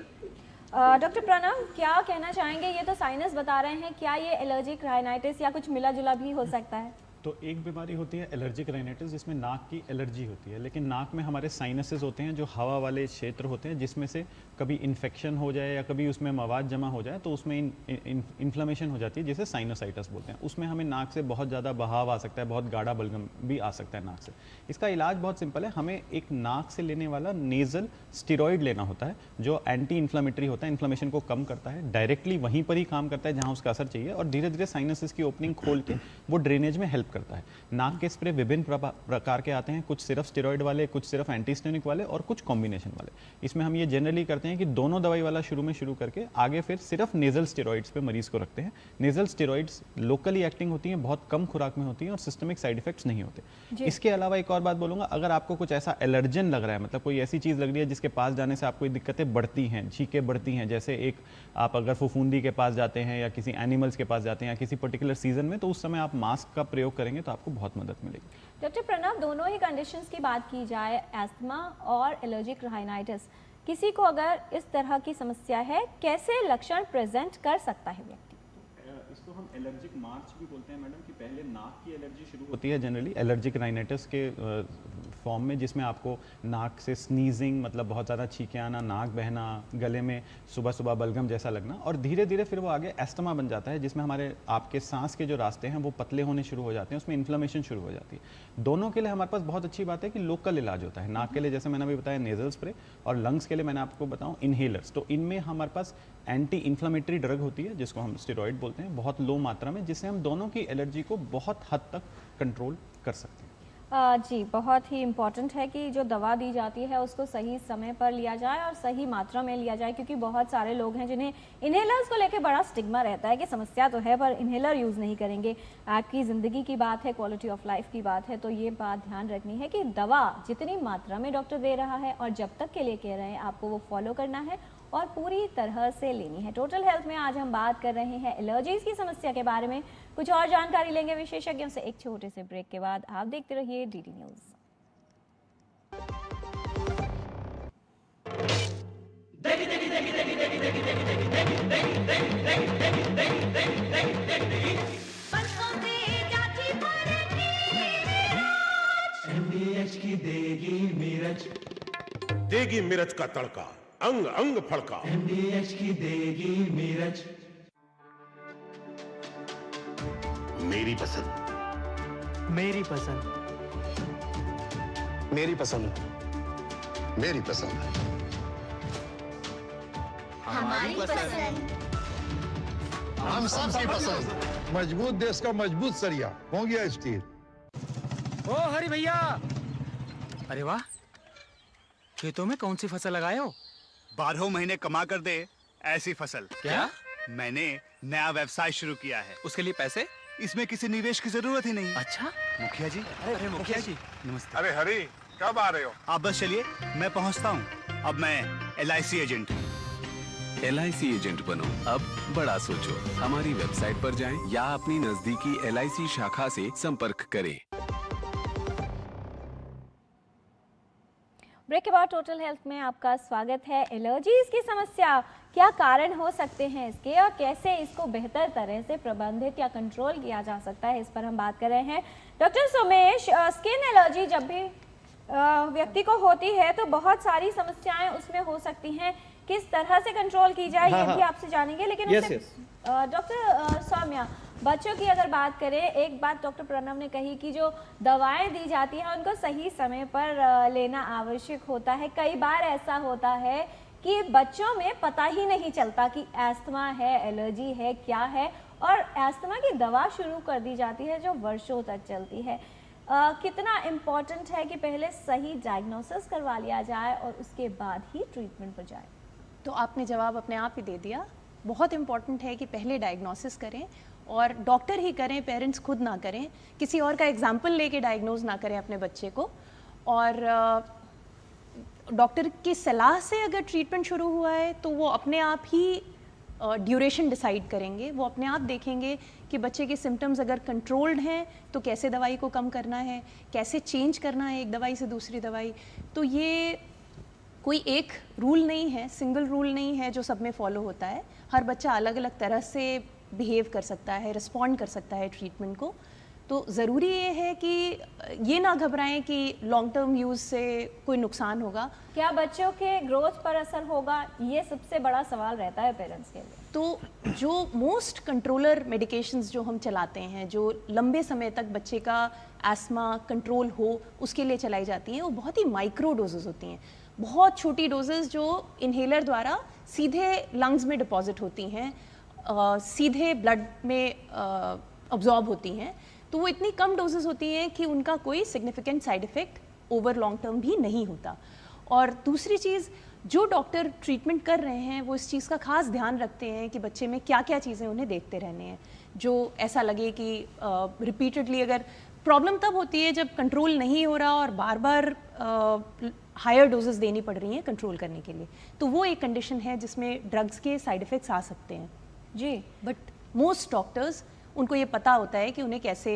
डॉक्टर प्रणव, क्या कहना चाहेंगे? ये तो साइनस बता रहे हैं, क्या ये एलर्जिक राइनाइटिस या कुछ मिला जुला भी हो सकता है? तो एक बीमारी होती है एलर्जिक राइनाइटिस, जिसमें नाक की एलर्जी होती है, लेकिन नाक में हमारे साइनसेस होते हैं जो हवा वाले क्षेत्र होते हैं, जिसमें से कभी इन्फेक्शन हो जाए या कभी उसमें मवाद जमा हो जाए तो उसमें इन्फ्लेमेशन हो जाती है, जिसे साइनोसाइटिस बोलते हैं। उसमें हमें नाक से बहुत ज़्यादा बहाव आ सकता है, बहुत गाढ़ा बलगम भी आ सकता है नाक से। इसका इलाज बहुत सिंपल है, हमें एक नाक से लेने वाला नेज़ल स्टेरॉइड लेना होता है जो एंटी इन्फ्लेमेटरी होता है, इन्फ्लेमेशन को कम करता है, डायरेक्टली वहीं पर ही काम करता है जहाँ उसका असर चाहिए, और धीरे धीरे साइनसेस की ओपनिंग खोल के वो ड्रेनेज में हेल्प करता है। नाक के स्प्रे विभिन्न प्रकार के आते हैं, कुछ सिर्फ स्टेरॉइड वाले, कुछ सिर्फ एंटीस्टेनिक वाले और कुछ कॉम्बिनेशन वाले। इसमें हम ये जनरली करते हैं कि दोनों दवाई वाला शुरू करके आगे फिर सिर्फ नेजल स्टेरॉइड्स पे मरीज को रखते हैं। नेजल स्टेरॉइड्स लोकली एक्टिंग होती हैं, बहुत कम खुराक में होती हैं और सिस्टमिक साइड इफेक्ट्स नहीं होते। इसके अलावा एक और बात बोलूंगा, अगर आपको कुछ ऐसा एलर्जन लग रहा है, मतलब कोई ऐसी चीज़ लग रही है जिसके पास जाने से आपको दिक्कतें बढ़ती हैं, छींकें बढ़ती हैं, जैसे एक आप अगर फफूंदी के पास जाते हैं या किसी एनिमल्स के पास जाते हैं या किसी पर्टिकुलर सीजन में, तो उस समय आप मास्क का प्रयोग करेंगे तो आपको बहुत मदद मिलेगी। डॉक्टर प्रणव, दोनों ही कंडीशंस की बात की जाए, एस्थमा और एलर्जिक राइनाइटिस, किसी को अगर इस तरह की समस्या है, कैसे लक्षण प्रेजेंट कर सकता है व्यक्ति? इसको हम एलर्जिक मार्च भी बोलते हैं मैडम, कि पहले नाक की एलर्जी शुरू होती है जनरली एलर्जिक राइनाइटिस के फॉर्म में, जिसमें आपको नाक से स्नीजिंग, मतलब बहुत ज़्यादा छींके आना, नाक बहना, गले में सुबह सुबह बलगम जैसा लगना, और धीरे धीरे फिर वो आगे एस्थमा बन जाता है, जिसमें हमारे आपके सांस के जो रास्ते हैं वो पतले होने शुरू हो जाते हैं, उसमें इन्फ्लेमेशन शुरू हो जाती है। दोनों के लिए हमारे पास बहुत अच्छी बात है कि लोकल इलाज होता है। नाक के लिए जैसे मैंने अभी बताया नेजल स्प्रे, और लंग्स के लिए मैंने आपको बताऊँ इनहेलर्स। तो इनमें हमारे पास एंटी इन्फ्लेमेटरी ड्रग होती है जिसको हम स्टेरॉइड बोलते हैं, बहुत लो मात्रा में, जिससे हम दोनों की एलर्जी को बहुत हद तक कंट्रोल कर सकते हैं। जी, बहुत ही इम्पॉर्टेंट है कि जो दवा दी जाती है उसको सही समय पर लिया जाए और सही मात्रा में लिया जाए, क्योंकि बहुत सारे लोग हैं जिन्हें इन्हेलर्स को लेके बड़ा स्टिग्मा रहता है कि समस्या तो है पर इन्हेलर यूज़ नहीं करेंगे। आपकी ज़िंदगी की बात है, क्वालिटी ऑफ लाइफ की बात है, तो ये बात ध्यान रखनी है कि दवा जितनी मात्रा में डॉक्टर दे रहा है और जब तक के लिए कह रहे हैं आपको वो फॉलो करना है और पूरी तरह से लेनी है। टोटल हेल्थ में आज हम बात कर रहे हैं एलर्जीज़ की समस्या के बारे में। कुछ और जानकारी लेंगे विशेषज्ञों से एक छोटे से ब्रेक के बाद। आप देखते रहिए डीडी न्यूज़। देगी मिर्च का तड़का, अंग अंग फड़का। MDH की देगी मिर्च। मेरी पसंद, मेरी पसंद, मेरी पसंद, मेरी पसंद, हमारी पसंद, हम सबकी पसंद। मजबूत देश का मजबूत सरिया हो गया स्टील। ओ हरी भैया, अरे वाह, खेतों में कौन सी फसल लगाए हो? 12 महीने कमा कर दे ऐसी फसल। क्या? मैंने नया व्यवसाय शुरू किया है। उसके लिए पैसे? इसमें किसी निवेश की जरूरत ही नहीं। अच्छा, मुखिया जी। अरे मुखिया जी, नमस्ते। अरे हरी, कब आ रहे हो? आप बस चलिए, मैं पहुंचता हूं। अब मैं LIC एजेंट हूं। LIC एजेंट बनो, अब बड़ा सोचो। हमारी वेबसाइट पर जाएं या अपनी नजदीकी LIC शाखा से संपर्क करें। ब्रेक के बाद टोटल हेल्थ में आपका स्वागत है। एलर्जीज की समस्या, क्या कारण हो सकते हैं इसके और कैसे इसको बेहतर तरह से प्रबंधित या कंट्रोल किया जा सकता है, इस पर हम बात कर रहे हैं। डॉक्टर सोमेश, स्किन एलर्जी जब भी व्यक्ति को होती है तो बहुत सारी समस्याएं उसमें हो सकती हैं, किस तरह से कंट्रोल की जाए ये भी आपसे जानेंगे। लेकिन डॉक्टर सौम्या, बच्चों की अगर बात करें, एक बात डॉक्टर प्रणव ने कही कि जो दवाएं दी जाती हैं उनको सही समय पर लेना आवश्यक होता है। कई बार ऐसा होता है कि बच्चों में पता ही नहीं चलता कि एस्थमा है, एलर्जी है, क्या है, और एस्थमा की दवा शुरू कर दी जाती है जो वर्षों तक चलती है। कितना इम्पोर्टेंट है कि पहले सही डायग्नोसिस करवा लिया जाए और उसके बाद ही ट्रीटमेंट पर जाए। तो आपने जवाब अपने आप ही दे दिया। बहुत इम्पॉर्टेंट है कि पहले डायग्नोसिस करें और डॉक्टर ही करें, पेरेंट्स खुद ना करें, किसी और का एग्जाम्पल लेके डायग्नोज ना करें अपने बच्चे को। और डॉक्टर की सलाह से अगर ट्रीटमेंट शुरू हुआ है तो वो अपने आप ही ड्यूरेशन डिसाइड करेंगे। वो अपने आप देखेंगे कि बच्चे के सिम्टम्स अगर कंट्रोल्ड हैं तो कैसे दवाई को कम करना है, कैसे चेंज करना है एक दवाई से दूसरी दवाई। तो ये कोई एक रूल नहीं है, सिंगल रूल नहीं है जो सब में फॉलो होता है। हर बच्चा अलग अलग तरह से बिहेव कर सकता है, रिस्पॉन्ड कर सकता है ट्रीटमेंट को। तो ज़रूरी ये है कि ये ना घबराएं कि लॉन्ग टर्म यूज़ से कोई नुकसान होगा। क्या बच्चों के ग्रोथ पर असर होगा, ये सबसे बड़ा सवाल रहता है पेरेंट्स के लिए। तो जो मोस्ट कंट्रोलर मेडिकेशंस जो हम चलाते हैं, जो लंबे समय तक बच्चे का एस्मा कंट्रोल हो उसके लिए चलाई जाती हैं, वो बहुत ही माइक्रो डोजेज होती हैं। बहुत छोटी डोजेज जो इन्हेलर द्वारा सीधे लंग्स में डिपॉजिट होती हैं, सीधे ब्लड में अब्जॉर्ब होती हैं। तो वो इतनी कम डोजेस होती हैं कि उनका कोई significant side effect over long term भी नहीं होता। और दूसरी चीज़, जो डॉक्टर ट्रीटमेंट कर रहे हैं वो इस चीज़ का खास ध्यान रखते हैं कि बच्चे में क्या क्या चीज़ें उन्हें देखते रहने हैं, जो ऐसा लगे कि रिपीटेडली अगर प्रॉब्लम तब होती है जब कंट्रोल नहीं हो रहा और बार बार हायर डोजेस देनी पड़ रही हैं कंट्रोल करने के लिए। तो वो एक कंडीशन है जिसमें ड्रग्स के साइड इफ़ेक्ट्स आ सकते हैं जी। बट मोस्ट डॉक्टर्स, उनको ये पता होता है कि उन्हें कैसे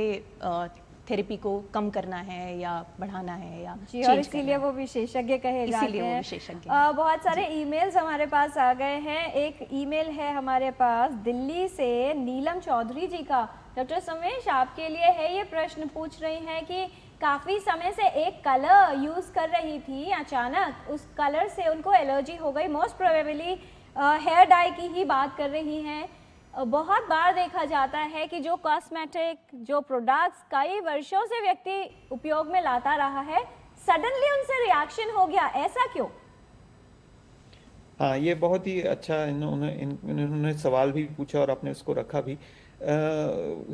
थेरेपी को कम करना है या बढ़ाना है या जी, और इसीलिए वो विशेषज्ञ कहे जाते हैं। विशेषज्ञ बहुत सारे ईमेल्स हमारे पास आ गए हैं। एक ईमेल है हमारे पास दिल्ली से नीलम चौधरी जी का। डॉक्टर सोमेश, आपके लिए है ये प्रश्न, पूछ रही हैं कि काफ़ी समय से एक कलर यूज़ कर रही थी, अचानक उस कलर से उनको एलर्जी हो गई। मोस्ट प्रोबेबली हेयर डाई की ही बात कर रही हैं। बहुत बार देखा जाता है कि जो कॉस्मेटिक, जो प्रोडक्ट्स कई वर्षों से व्यक्ति उपयोग में लाता रहा है, सडनली उनसे रिएक्शन हो गया, ऐसा क्यों? हाँ, ये बहुत ही अच्छा इन्होंने सवाल भी पूछा और आपने उसको रखा भी।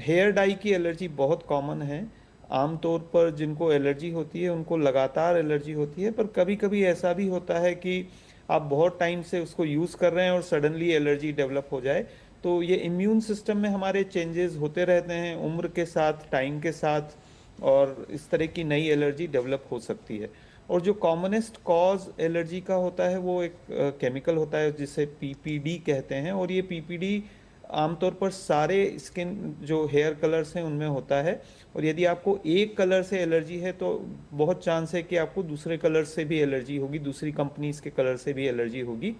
हेयर डाई की एलर्जी बहुत कॉमन है। आमतौर पर जिनको एलर्जी होती है उनको लगातार एलर्जी होती है, पर कभी कभी ऐसा भी होता है कि आप बहुत टाइम से उसको यूज़ कर रहे हैं और सडनली एलर्जी डेवलप हो जाए। तो ये इम्यून सिस्टम में हमारे चेंजेस होते रहते हैं उम्र के साथ, टाइम के साथ, और इस तरह की नई एलर्जी डेवलप हो सकती है। और जो कॉमनेस्ट कॉज एलर्जी का होता है वो एक केमिकल होता है जिसे पीपीडी कहते हैं, और ये पीपीडी आमतौर पर सारे स्किन जो हेयर कलर्स हैं उनमें होता है। और यदि आपको एक कलर से एलर्जी है तो बहुत चांस है कि आपको दूसरे कलर से भी एलर्जी होगी, दूसरी कंपनीज के कलर से भी एलर्जी होगी।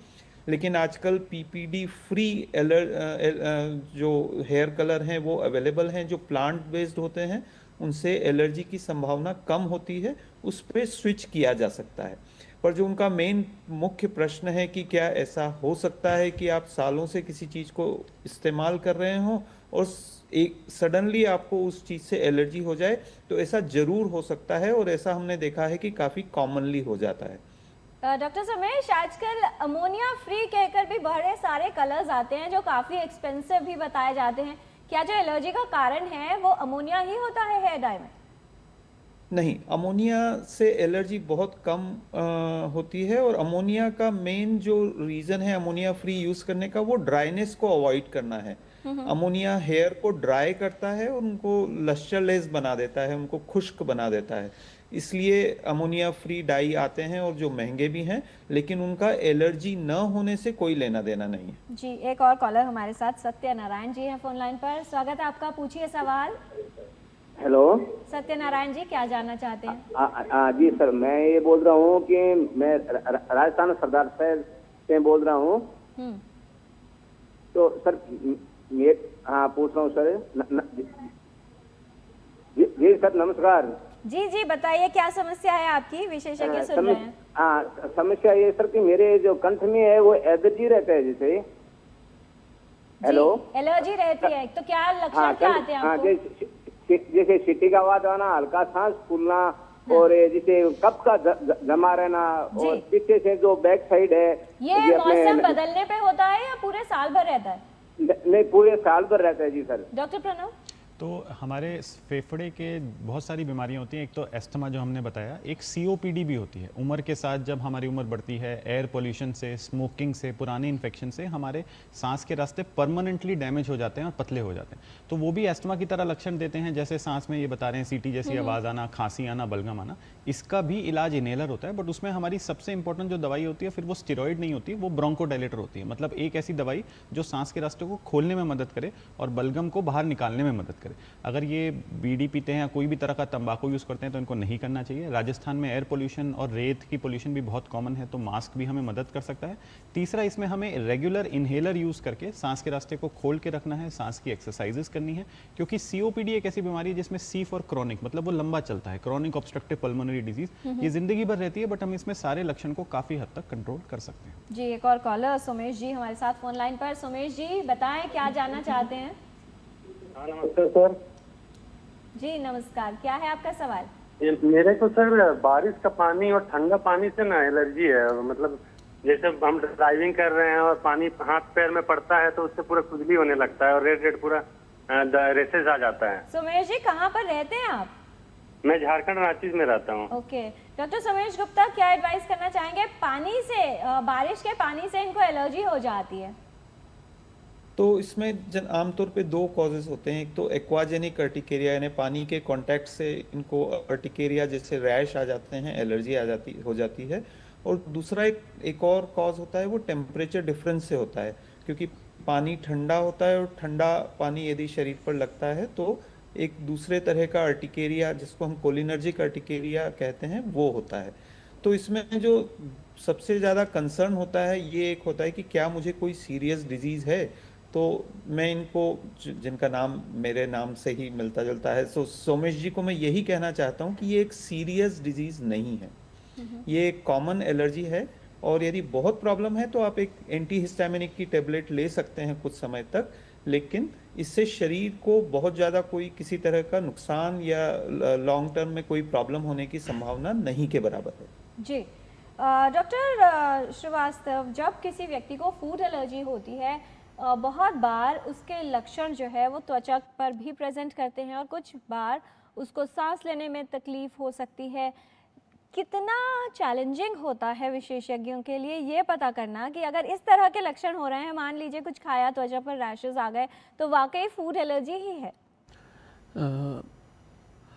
लेकिन आजकल पीपीडी फ्री जो हेयर कलर हैं वो अवेलेबल हैं, जो प्लांट बेस्ड होते हैं, उनसे एलर्जी की संभावना कम होती है, उस पर स्विच किया जा सकता है। पर जो उनका मेन मुख्य प्रश्न है कि क्या ऐसा हो सकता है कि आप सालों से किसी चीज़ को इस्तेमाल कर रहे हों और एक सडनली आपको उस चीज़ से एलर्जी हो जाए, तो ऐसा ज़रूर हो सकता है, और ऐसा हमने देखा है कि काफ़ी कॉमनली हो जाता है। डॉक्टर सोमेश, आजकल अमोनिया फ्री कहकर भी बड़े सारे कलर्स आते हैं जो काफ़ी एक्सपेंसिव भी बताए जाते हैं। क्या जो एलर्जी का कारण है वो अमोनिया ही होता है हेयर डाई में? नहीं, अमोनिया से एलर्जी बहुत कम होती है, और अमोनिया का मेन जो रीज़न है अमोनिया फ्री यूज़ करने का वो ड्राइनेस को अवॉइड करना है। अमोनिया हेयर को ड्राई करता है और उनको लस्टरलेस बना देता है, उनको खुश्क बना देता है। इसलिए अमोनिया फ्री डाई आते हैं और जो महंगे भी हैं, लेकिन उनका एलर्जी न होने से कोई लेना देना नहीं है। जी, एक और कॉलर हमारे साथ सत्यनारायण जी हैं फोन लाइन पर। स्वागत है आपका, पूछिए सवाल। हेलो सत्यनारायण जी, क्या जानना चाहते हैं? जी सर, मैं ये बोल रहा हूँ कि मैं राजस्थान सरदार शहर से बोल रहा हूँ। तो सर ये पूछ रहा हूँ सर। जी सर नमस्कार। जी जी, बताइए क्या समस्या है आपकी, विशेषज्ञ सुन रहे हैं। समस्या ये सर कि मेरे जो कंठ में है वो एलर्जी रहता है जैसे। हेलो, एलर्जी रहती है तो क्या लक्षण क्या आते हैं आपको? जैसे सीटी का आवाज आना, हल्का सांस फूलना, और जैसे कफ का जमा रहना, और पीछे से जो बैक साइड है। ये मौसम बदलने पे होता है या पूरे साल भर रहता है? नहीं, पूरे साल भर रहता है जी सर। डॉक्टर प्रणव? तो हमारे फेफड़े के बहुत सारी बीमारियां होती हैं। एक तो एस्थमा जो हमने बताया, एक सीओपीडी भी होती है। उम्र के साथ जब हमारी उम्र बढ़ती है, एयर पोल्यूशन से, स्मोकिंग से, पुराने इन्फेक्शन से हमारे सांस के रास्ते परमानेंटली डैमेज हो जाते हैं और पतले हो जाते हैं। तो वो भी एस्थमा की तरह लक्षण देते हैं, जैसे सांस में ये बता रहे हैं सीटी जैसी आवाज़ आना, खांसी आना, बलगम आना। इसका भी इलाज इनहेलर होता है, बट उसमें हमारी सबसे इंपॉर्टेंट जो दवाई होती है फिर वो स्टेरॉइड नहीं होती, वो ब्रोंकोडायलेटर होती है। मतलब एक ऐसी दवाई जो सांस के रास्ते को खोलने में मदद करे और बलगम को बाहर निकालने में मदद करे। अगर ये बीड़ी पीते हैं या कोई भी तरह का तंबाकू यूज़ करते हैं तो इनको नहीं करना चाहिए। राजस्थान में एयर पोल्यूशन और रेत की पोल्यूशन भी बहुत कॉमन है, तो मास्क भी हमें मदद कर सकता है। तीसरा, इसमें हमें रेगुलर इनहेलर यूज़ करके सांस के रास्ते को खोल के रखना है, सांस की एक्सरसाइजेस करनी है, क्योंकि सीओपीडी एक ऐसी बीमारी है जिसमें सी फॉर क्रॉनिक, मतलब वो लंबा चलता है। क्रॉनिक ऑब्स्ट्रक्टिव पल्मोनरी डिजीज ये जिंदगी भर रहती है, बट हम इसमें सारे लक्षण को काफ़ी हद तक कंट्रोल कर सकते हैं। जी, एक और कॉलर सोमेश जी हमारे साथ फोन लाइन पर। सोमेश जी, बताएं क्या जानना चाहते हैं? नमस्कार सर। जी नमस्कार, क्या है आपका सवाल? मेरे को सर बारिश का पानी और ठंडा पानी से ना एलर्जी है। मतलब जैसे हम ड्राइविंग कर रहे हैं और पानी हाथ पैर में पड़ता है तो उससे पूरा खुजली होने लगता है और रेड रेड पूरा रेसेस आ जाता है। सोमेश जी, कहाँ पर रहते हैं आप? मैं झारखंड रांची में रहता हूँ। ओके, डॉक्टर सोमेश गुप्ता, क्या एडवाइस करना चाहेंगे? पानी से, बारिश के पानी से इनको एलर्जी हो जाती है। तो इसमें आमतौर पे दो कॉजेज होते हैं। एक तो एक्वाजेनिक अर्टिकेरिया, यानी पानी के कांटेक्ट से इनको अर्टिकेरिया जैसे रैश आ जाते हैं, एलर्जी हो जाती है। और दूसरा एक और कॉज होता है, वो टेम्परेचर डिफरेंस से होता है, क्योंकि पानी ठंडा होता है और ठंडा पानी यदि शरीर पर लगता है तो एक दूसरे तरह का अर्टिकेरिया, जिसको हम कोलिनर्जिक अर्टिकेरिया कहते हैं, वो होता है। तो इसमें जो सबसे ज़्यादा कंसर्न होता है ये एक होता है कि क्या मुझे कोई सीरियस डिजीज़ है। तो मैं इनको, जिनका नाम मेरे नाम से ही मिलता जुलता है, तो सोमेश जी को मैं यही कहना चाहता हूँ कि ये एक सीरियस डिजीज़ नहीं है, ये एक कॉमन एलर्जी है। और यदि बहुत प्रॉब्लम है तो आप एक एंटीहिस्टामिनिक की टेबलेट ले सकते हैं कुछ समय तक, लेकिन इससे शरीर को बहुत ज़्यादा कोई किसी तरह का नुकसान या लॉन्ग टर्म में कोई प्रॉब्लम होने की संभावना नहीं के बराबर है। जी डॉक्टर श्रीवास्तव, जब किसी व्यक्ति को फूड एलर्जी होती है, बहुत बार उसके लक्षण जो है वो त्वचा पर भी प्रेजेंट करते हैं और कुछ बार उसको सांस लेने में तकलीफ हो सकती है। कितना चैलेंजिंग होता है विशेषज्ञों के लिए ये पता करना कि अगर इस तरह के लक्षण हो रहे हैं, मान लीजिए कुछ खाया, त्वचा पर रैशेस आ गए, तो वाकई फूड एलर्जी ही है।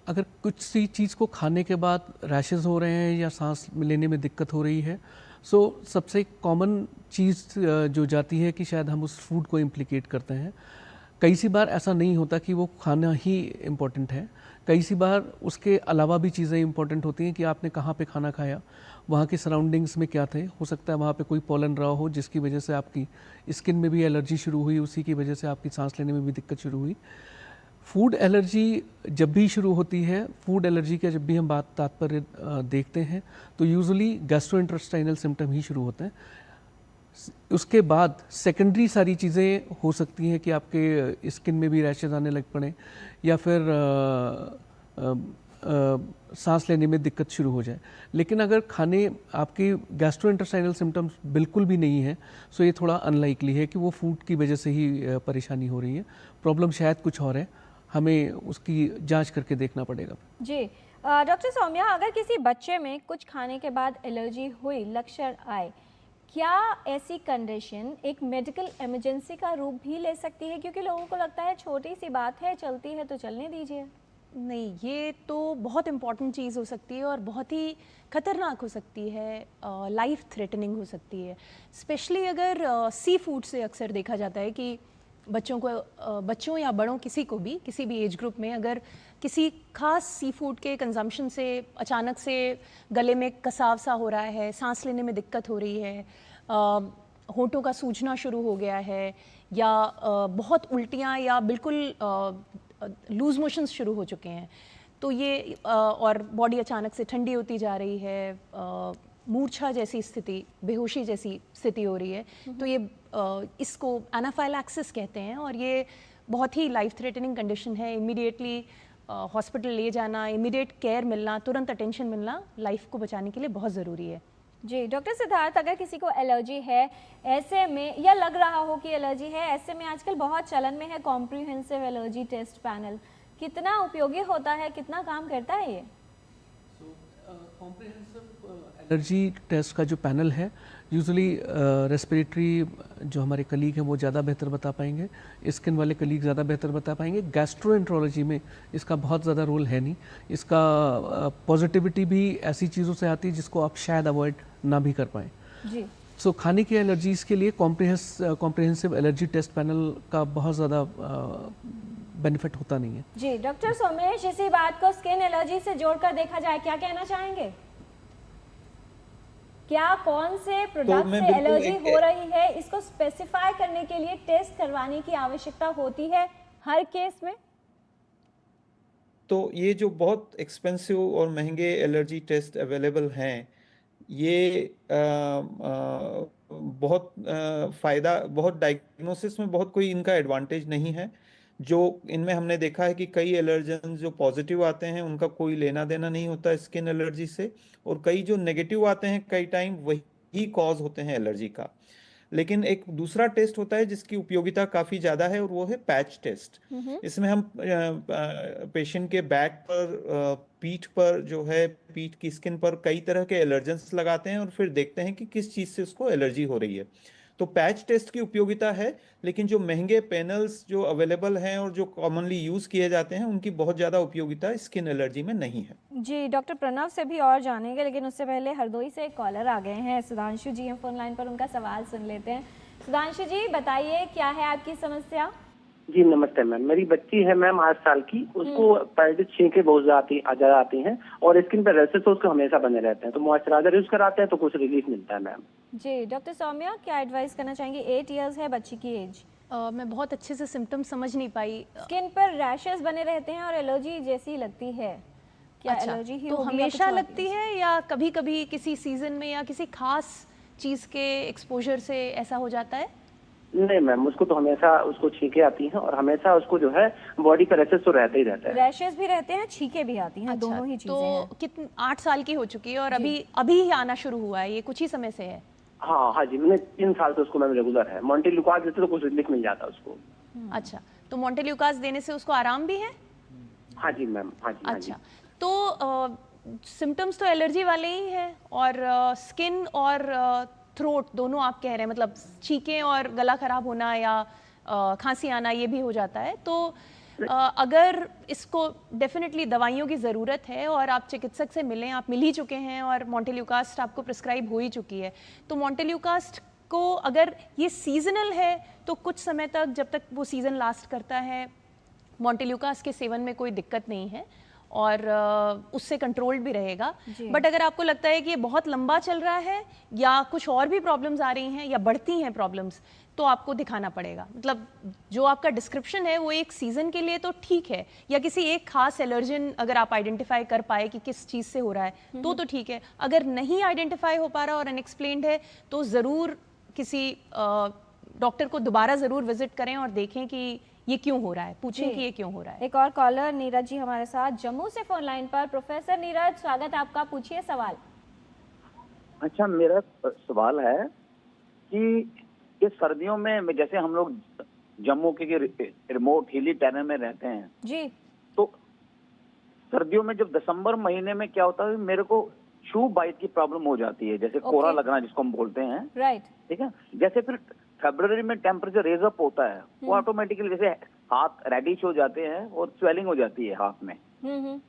अगर कुछ सी चीज़ को खाने के बाद रैशेस हो रहे हैं या सांस लेने में दिक्कत हो रही है, सो सबसे कॉमन चीज़ जो जाती है कि शायद हम उस फूड को इम्प्लिकेट करते हैं। कई सी बार ऐसा नहीं होता कि वो खाना ही इम्पोर्टेंट है, कई सी बार उसके अलावा भी चीज़ें इम्पोर्टेंट होती हैं कि आपने कहाँ पे खाना खाया, वहाँ की सराउंडिंग्स में क्या थे। हो सकता है वहाँ पे कोई पॉलन रहा हो जिसकी वजह से आपकी स्किन में भी एलर्जी शुरू हुई, उसी की वजह से आपकी सांस लेने में भी दिक्कत शुरू हुई। फूड एलर्जी जब भी शुरू होती है, फूड एलर्जी का जब भी हम बात तात्पर्य देखते हैं तो यूजुअली गैस्ट्रोइंटेस्टाइनल सिम्टम ही शुरू होते हैं। उसके बाद सेकेंडरी सारी चीज़ें हो सकती हैं कि आपके स्किन में भी रैशेज आने लग पड़े या फिर सांस लेने में दिक्कत शुरू हो जाए। लेकिन अगर खाने आपके गैस्ट्रोइंटेस्टाइनल सिम्टम्स बिल्कुल भी नहीं है, सो ये थोड़ा अनलाइकली है कि वो फूड की वजह से ही परेशानी हो रही है। प्रॉब्लम शायद कुछ और है, हमें उसकी जांच करके देखना पड़ेगा। जी डॉक्टर सौम्या, अगर किसी बच्चे में कुछ खाने के बाद एलर्जी हुई, लक्षण आए, क्या ऐसी कंडीशन एक मेडिकल इमरजेंसी का रूप भी ले सकती है? क्योंकि लोगों को लगता है छोटी सी बात है, चलती है तो चलने दीजिए। नहीं, ये तो बहुत इम्पॉर्टेंट चीज़ हो सकती है और बहुत ही ख़तरनाक हो सकती है, लाइफ थ्रेटनिंग हो सकती है। स्पेशली अगर सी फूड से अक्सर देखा जाता है कि बच्चों या बड़ों किसी को भी, किसी भी एज ग्रुप में अगर किसी खास सी फूड के कंजम्पशन से अचानक से गले में कसाव सा हो रहा है, सांस लेने में दिक्कत हो रही है, होंठों का सूजना शुरू हो गया है, या बहुत उल्टियाँ या बिल्कुल लूज मोशंस शुरू हो चुके हैं, तो ये और बॉडी अचानक से ठंडी होती जा रही है, मूर्छा जैसी स्थिति, बेहोशी जैसी स्थिति हो रही है, तो ये इसको एनाफाइलैक्सिस कहते हैं और ये बहुत ही लाइफ थ्रेटनिंग कंडीशन है। इमीडिएटली हॉस्पिटल ले जाना, इमीडिएट केयर मिलना, तुरंत अटेंशन मिलना लाइफ को बचाने के लिए बहुत ज़रूरी है। जी डॉक्टर सिद्धार्थ, अगर किसी को एलर्जी है ऐसे में, या लग रहा हो कि एलर्जी है, ऐसे में आजकल बहुत चलन में है कॉम्प्रिहेंसिव एलर्जी टेस्ट पैनल, कितना उपयोगी होता है, कितना काम करता है ये? कॉम्प्रिहेंसिव एलर्जी टेस्ट का जो पैनल है, यूजुअली रेस्पिरेटरी जो हमारे कलीग हैं वो ज़्यादा बेहतर बता पाएंगे, स्किन वाले कलीग ज़्यादा बेहतर बता पाएंगे। गैस्ट्रोएंट्रोलॉजी में इसका बहुत ज़्यादा रोल है नहीं। इसका पॉजिटिविटी भी ऐसी चीज़ों से आती है जिसको आप शायद अवॉइड ना भी कर पाएँ। जी सो खाने की एलर्जीज़ के लिए कॉम्प्रिहेंसिव एलर्जी टेस्ट पैनल का बहुत ज़्यादा बेनिफिट होता नहीं है। जी डॉक्टर सोमेश, इसी बात को स्किन एलर्जी से जोड़कर देखा जाए, क्या कहना चाहेंगे? क्या कौन से प्रोडक्ट से एलर्जी हो रही है, इसको स्पेसिफाई करने के लिए टेस्ट करवाने की आवश्यकता होती है हर केस में? तो ये जो बहुत एक्सपेंसिव और महंगे एलर्जी टेस्ट अवेलेबल हैं, ये बहुत फ़ायदा, बहुत डायग्नोसिस में बहुत कोई इनका एडवांटेज नहीं है। जो इनमें हमने देखा है कि कई एलर्जन जो पॉजिटिव आते हैं उनका कोई लेना देना नहीं होता स्किन एलर्जी से, और कई जो नेगेटिव आते हैं कई टाइम वही कॉज होते हैं एलर्जी का। लेकिन एक दूसरा टेस्ट होता है जिसकी उपयोगिता काफ़ी ज़्यादा है और वो है पैच टेस्ट। इसमें हम पेशेंट के बैक पर, पीठ पर जो है, पीठ की स्किन पर कई तरह के एलर्जेंस लगाते हैं और फिर देखते हैं कि किस चीज़ से उसको एलर्जी हो रही है। तो पैच टेस्ट की उपयोगिता है, लेकिन जो महंगे पैनल्स जो अवेलेबल हैं और जो कॉमनली यूज़ किए जाते हैं उनकी बहुत ज़्यादा उपयोगिता स्किन एलर्जी में नहीं है। जी डॉक्टर प्रणव से भी और जानेंगे, लेकिन उससे पहले हरदोई से एक कॉलर आ गए हैं, सुधांशु जी हैं फोन लाइन पर, उनका सवाल सुन लेते हैं। सुधांशु जी बताइए, क्या है आपकी समस्या? जी नमस्ते मैम, मेरी बच्ची है मैम 8 साल की, उसको पैर छींके बहुत ज्यादा आती हैं और स्किन पर रैशेस उसको हमेशा बने रहते हैं, तो मॉइस्चराइजर यूज कराते हैं तो कुछ रिलीफ मिलता है मैम। जी डॉक्टर सौम्या, क्या एडवाइस करना चाहेंगे? 8 इयर्स है बच्ची की एज। मैं बहुत अच्छे से सिम्टम समझ नहीं पाई। स्किन पर रैशेस बने रहते हैं और एलर्जी जैसी लगती है, क्या एलर्जी ही तो हमेशा लगती है या कभी कभी किसी सीजन में या किसी खास चीज के एक्सपोजर से ऐसा हो जाता है? नहीं मैम, उसको तो हमेशा उसको छींके आती हैं और हमेशा उसको जो है बॉडी पर रैशेस तो रहते ही रहते हैं। रैशेस भी रहते हैं, छींके भी आती हैं। अच्छा, दोनों ही चीजें हैं। तो कितने 8 साल की हो चुकी है और अभी ही आना शुरू हुआ है, ये कुछ ही समय से है? हाँ जी, मैंने 3 साल से उसको मैम रेगुलर है। मोंटेल्यूकास देते तो कुछ रिलीफ मिल जाता है उसको। अच्छा, तो मोंटेल्यूकास देने से उसको आराम भी है? हाँ जी मैम, हाँ जी। अच्छा, तो सिम्टम्स तो एलर्जी वाले ही हैं, और स्किन और थ्रोट दोनों आप कह रहे हैं, मतलब छींकें और गला खराब होना या खांसी आना ये भी हो जाता है। तो अगर इसको डेफिनेटली दवाइयों की ज़रूरत है और आप चिकित्सक से मिलें, आप मिल ही चुके हैं और मोंटेल्यूकास्ट आपको प्रिस्क्राइब हो ही चुकी है, तो मोंटेल्यूकास्ट को अगर ये सीजनल है तो कुछ समय तक, जब तक वो सीज़न लास्ट करता है, मोंटेल्यूकास्ट के सेवन में कोई दिक्कत नहीं है और उससे कंट्रोल्ड भी रहेगा। बट अगर आपको लगता है कि ये बहुत लंबा चल रहा है या कुछ और भी प्रॉब्लम्स आ रही हैं या बढ़ती हैं प्रॉब्लम्स, तो आपको दिखाना पड़ेगा। मतलब जो आपका डिस्क्रिप्शन है वो एक सीज़न के लिए तो ठीक है, या किसी एक खास एलर्जन अगर आप आइडेंटिफाई कर पाए कि किस चीज़ से हो रहा है तो ठीक है। अगर नहीं आइडेंटिफाई हो पा रहा और अनएक्सप्लेन्ड है तो ज़रूर किसी डॉक्टर को दोबारा ज़रूर विजिट करें और देखें कि ये क्यों हो रहा है, पूछें कि ये क्यों हो रहा है। एक और कॉलर नीरज जी हमारे साथ जम्मू से फोन लाइन पर। प्रोफेसर नीरज, स्वागत है आपका, पूछिए सवाल। अच्छा, मेरा सवाल है कि ये सर्दियों में जैसे हम लोग जम्मू के रिमोट हिली टेरेन में रहते हैं जी, तो सर्दियों में जब दिसंबर महीने में क्या होता है, मेरे को शू बाइट की प्रॉब्लम हो जाती है, जैसे कोहरा लगना जिसको हम बोलते हैं, राइट, ठीक है। जैसे फिर फरवरी में टेम्परेचर रेज अप होता है, वो ऑटोमेटिकली जैसे हाथ रेडिश हो जाते हैं और स्वेलिंग हो जाती है हाथ में,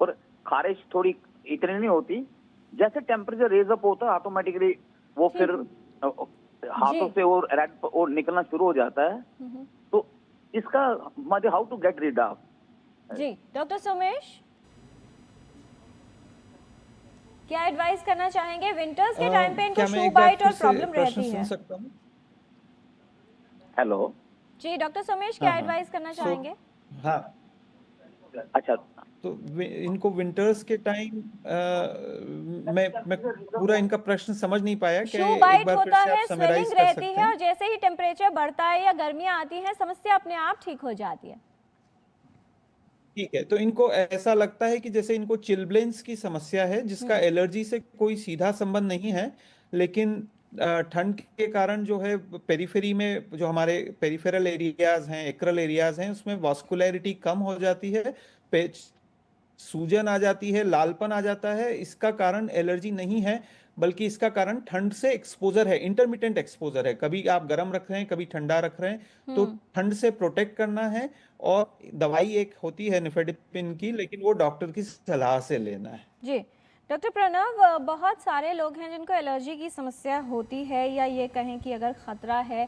और खारिश थोड़ी इतनी नहीं होती। जैसे टेम्परेचर रेज अप होता है ऑटोमेटिकली वो फिर हाथों से और रेड और निकलना शुरू हो जाता है। तो इसका मतलब how to get rid of. जी डॉक्टर सोमेश, क्या एडवाइस करना चाहेंगे? विंटर्स के टाइम पे इनको शू बाइट और प्रॉब्लम रहती है। हेलो जी डॉक्टर सोमेश, क्या एडवाइस करना चाहेंगे? हाँ, अच्छा, तो इनको विंटर्स के टाइम मैं पूरा इनका प्रश्न समझ नहीं पाया कि शू बाइट होता है, स्वेलिंग रहती है और जैसे ही टेम्परेचर बढ़ता है या गर्मियां आती हैं समस्या अपने आप ठीक हो जाती है। ठीक है, तो इनको ऐसा लगता है कि जैसे इनको चिलब्लेंस की समस्या है, जिसका एलर्जी से कोई सीधा संबंध नहीं है, लेकिन ठंड के कारण जो है पेरिफेरी में जो हमारे पेरिफेरल एरियाज हैं, एक्रल एरियाज हैं, उसमें वास्कुलैरिटी कम हो जाती है, सूजन आ जाती है, लालपन आ जाता है। इसका कारण एलर्जी नहीं है, बल्कि इसका कारण ठंड से एक्सपोजर है, इंटरमिटेंट एक्सपोजर है। कभी आप गर्म रख रहे हैं, कभी ठंडा रख रहे हैं, तो ठंड से प्रोटेक्ट करना है। और दवाई एक होती है निफेडिपिन की, लेकिन वो डॉक्टर की सलाह से लेना है। जी डॉक्टर प्रणव, बहुत सारे लोग हैं जिनको एलर्जी की समस्या होती है, या ये कहें कि अगर खतरा है,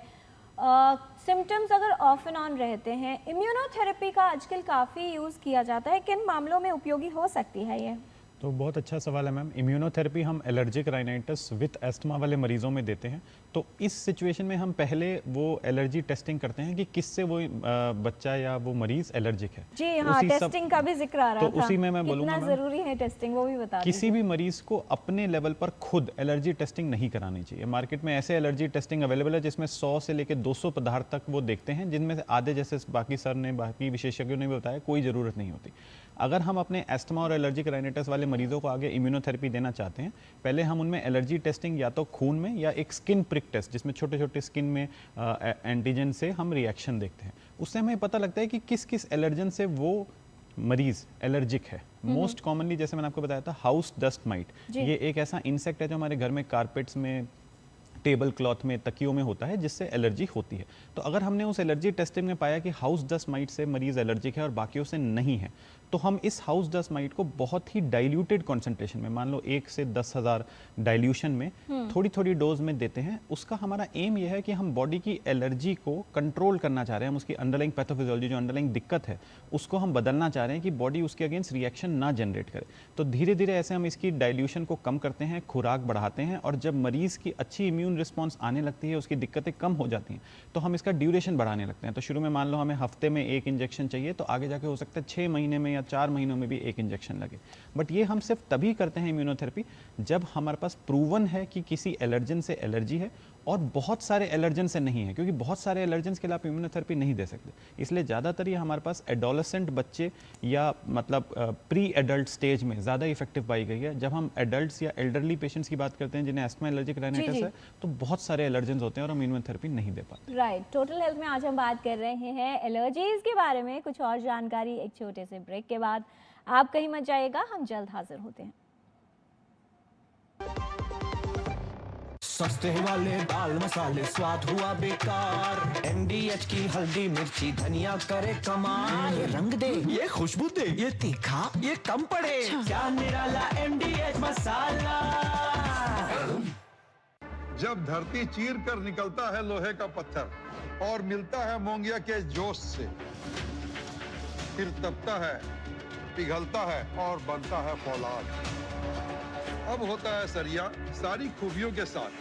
सिम्टम्स अगर ऑफ एंड ऑन रहते हैं, इम्यूनोथेरेपी का आजकल काफ़ी यूज़ किया जाता है, किन मामलों में उपयोगी हो सकती है ये? तो बहुत अच्छा सवाल है मैम। इम्यूनोथेरेपी हम एलर्जिक राइनाइटिस विद एस्थमा वाले मरीजों में देते हैं। तो इस सिचुएशन में हम पहले वो एलर्जी टेस्टिंग करते हैं कि किससे वो बच्चा या वो मरीज एलर्जिक है। जी हाँ, टेस्टिंग का भी जिक्र आ रहा था। तो उसी में मैं बोलूँगा कितना जरूरी है टेस्टिंग, वो भी बता दीजिए। किसी भी मरीज को अपने लेवल पर खुद एलर्जी टेस्टिंग नहीं करानी चाहिए। मार्केट में ऐसे एलर्जी टेस्टिंग अवेलेबल है जिसमें 100 से लेकर 200 पदार्थ तक वो देखते हैं, जिनमें से आधे, जैसे बाकी सर ने, बाकी विशेषज्ञों ने भी बताया, कोई ज़रूरत नहीं होती। अगर हम अपने एस्थमा और एलर्जिक राइनाइटिस वाले मरीजों को आगे इम्यूनोथेरेपी देना चाहते हैं, पहले हम उनमें एलर्जी टेस्टिंग या तो खून में या एक स्किन प्रिक टेस्ट, जिसमें छोटे छोटे स्किन में एंटीजन से हम रिएक्शन देखते हैं। उससे हमें पता लगता है कि किस किस एलर्जन से वो मरीज एलर्जिक है। मोस्ट कॉमनली, जैसे मैंने आपको बताया था, हाउस डस्ट माइट। ये एक ऐसा इंसेक्ट है जो हमारे घर में कारपेट्स में, टेबल क्लॉथ में, तकियों में होता है, जिससे एलर्जी होती है। तो अगर हमने उस एलर्जी टेस्टिंग में पाया कि हाउस डस्ट माइट से मरीज एलर्जिक है और बाकियों से नहीं है, तो हम इस हाउस डस्ट माइट को बहुत ही डाइल्यूटेड कॉन्सेंट्रेशन में, मान लो 1 से 10,000 डाइल्यूशन में थोड़ी थोड़ी डोज में देते हैं। उसका हमारा एम यह है कि हम बॉडी की एलर्जी को कंट्रोल करना चाह रहे हैं। हम उसकी अंडरलाइंग पैथोफिजियोलॉजी, जो अंडरलाइंग दिक्कत है, उसको हम बदलना चाह रहे हैं कि बॉडी उसके अगेंस्ट रिएक्शन ना जनरेट करे। तो धीरे धीरे ऐसे हम इसकी डाइल्यूशन को कम करते हैं, खुराक बढ़ाते हैं, और जब मरीज की अच्छी इम्यून रिस्पॉन्स आने लगती है, उसकी दिक्कतें कम हो जाती हैं, तो हम इसका ड्यूरेशन बढ़ाने लगते हैं। तो शुरू में मान लो हमें हफ्ते में 1 इंजेक्शन चाहिए, तो आगे जाके हो सकता है 6 महीने में या 4 महीनों में भी 1 इंजेक्शन लगे। बट ये हम सिर्फ तभी करते हैं इम्यूनोथेरेपी जब हमारे पास प्रूवन है कि किसी एलर्जन से एलर्जी है और बहुत सारे एलर्जन से नहीं है, क्योंकि बहुत सारे एलर्जन के लिए आप इम्यूनोथेरेपी नहीं दे सकते। इसलिए ज़्यादातर ये हमारे पास एडोलेसेंट बच्चे या मतलब प्री एडल्ट स्टेज में ज़्यादा इफेक्टिव पाई गई है। जब हम एडल्ट्स या एल्डरली पेशेंट्स की बात करते हैं जिन्हें एस्थमा एलर्जिक राइनाइटिस है, तो बहुत सारे एलर्जन होते हैं और हम इम्यूनोथेरेपी नहीं दे पाते। राइट, टोटल हेल्थ में आज हम बात कर रहे हैं एलर्जीज के बारे में। कुछ और जानकारी एक छोटे से ब्रेक के बाद। आप कहीं मत जाइएगा, हम जल्द हाजिर होते हैं। सस्ते वाले दाल मसाले स्वाद हुआ बेकार, MDH की हल्दी मिर्ची धनिया करे कमाल, ये रंग दे, ये खुशबू दे, ये तीखा, ये कम पड़े, क्या निराला MDH मसाला। जब धरती चीर कर निकलता है लोहे का पत्थर और मिलता है मोंगिया के जोश से, फिर तपता है, पिघलता है और बनता है फौलाद। अब होता है सरिया सारी खूबियों के साथ।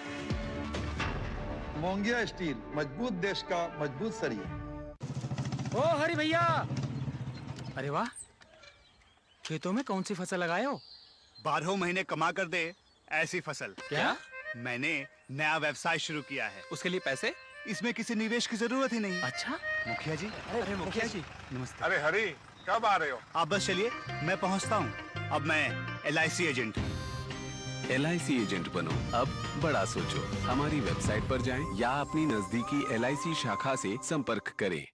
मोंगिया स्टील, मजबूत देश का मजबूत सरिया। ओ हरी भैया, अरे वाह, खेतों में कौन सी फसल लगाए हो? 12 महीने कमा कर दे ऐसी फसल। क्या? मैंने नया व्यवसाय शुरू किया है। उसके लिए पैसे? इसमें किसी निवेश की जरूरत ही नहीं। अच्छा मुखिया जी। अरे मुखिया जी, नमस्ते। अरे हरी, कब आ रहे हो? आप बस चलिए, मैं पहुंचता हूं। अब मैं LIC एजेंट हूं। LIC एजेंट बनो, अब बड़ा सोचो। हमारी वेबसाइट पर जाएं या अपनी नजदीकी LIC शाखा से संपर्क करें।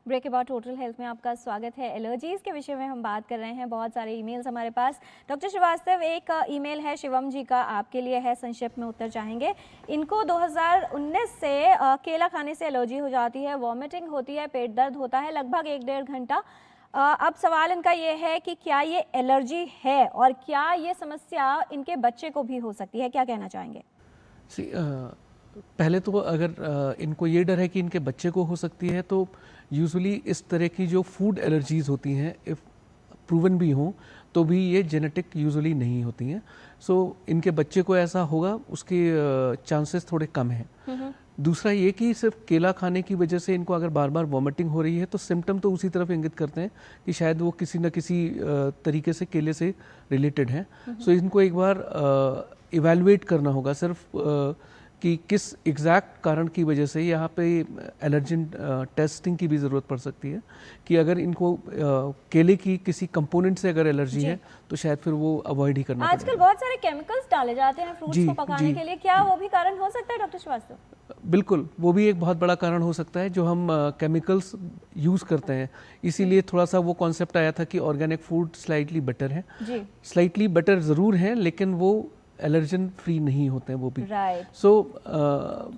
ब्रेक के बाद टोटल हेल्थ में आपका स्वागत है। एलर्जीज़ के विषय में हम बात कर रहे हैं। बहुत सारे ईमेल्स हमारे पास। डॉक्टर श्रीवास्तव, एक ईमेल है शिवम जी का, आपके लिए है, संक्षिप्त में उत्तर चाहेंगे। इनको 2019 से केला खाने से एलर्जी हो जाती है, वॉमिटिंग होती है, पेट दर्द होता है लगभग 1-1.5 घंटा। अब सवाल इनका ये है कि क्या ये एलर्जी है और क्या ये समस्या इनके बच्चे को भी हो सकती है, क्या कहना चाहेंगे? पहले तो अगर इनको ये डर है कि इनके बच्चे को हो सकती है, तो यूजुअली इस तरह की जो फूड एलर्जीज़ होती हैं, इफ़ प्रूवन भी हों तो भी ये जेनेटिक यूजुअली नहीं होती हैं। सो इनके बच्चे को ऐसा होगा, उसके चांसेस थोड़े कम हैं। दूसरा ये कि सिर्फ केला खाने की वजह से इनको अगर बार बार वॉमिटिंग हो रही है तो सिम्टम तो उसी तरफ इंगित करते हैं कि शायद वो किसी न किसी तरीके से केले से रिलेटेड हैं। सो इनको एक बार इवैल्यूएट करना होगा सिर्फ कि किस एग्जैक्ट कारण की वजह से। यहाँ पे एलर्जन टेस्टिंग की भी ज़रूरत पड़ सकती है कि अगर इनको केले की किसी कंपोनेंट से अगर एलर्जी है तो शायद फिर वो अवॉइड ही करना पड़ेगा। आजकल बहुत सारे केमिकल्स डाले जाते हैं फ्रूट्स को पकाने के लिए, क्या वो भी कारण हो सकता है डॉक्टर श्रीवास्तव? बिल्कुल, वो भी एक बहुत बड़ा कारण हो सकता है जो हम केमिकल्स यूज़ करते हैं। इसीलिए थोड़ा सा वो कॉन्सेप्ट आया था कि ऑर्गेनिक फूड स्लाइटली बेटर है। स्लाइटली बेटर ज़रूर है, लेकिन वो एलर्जन फ्री नहीं होते हैं वो भी। सो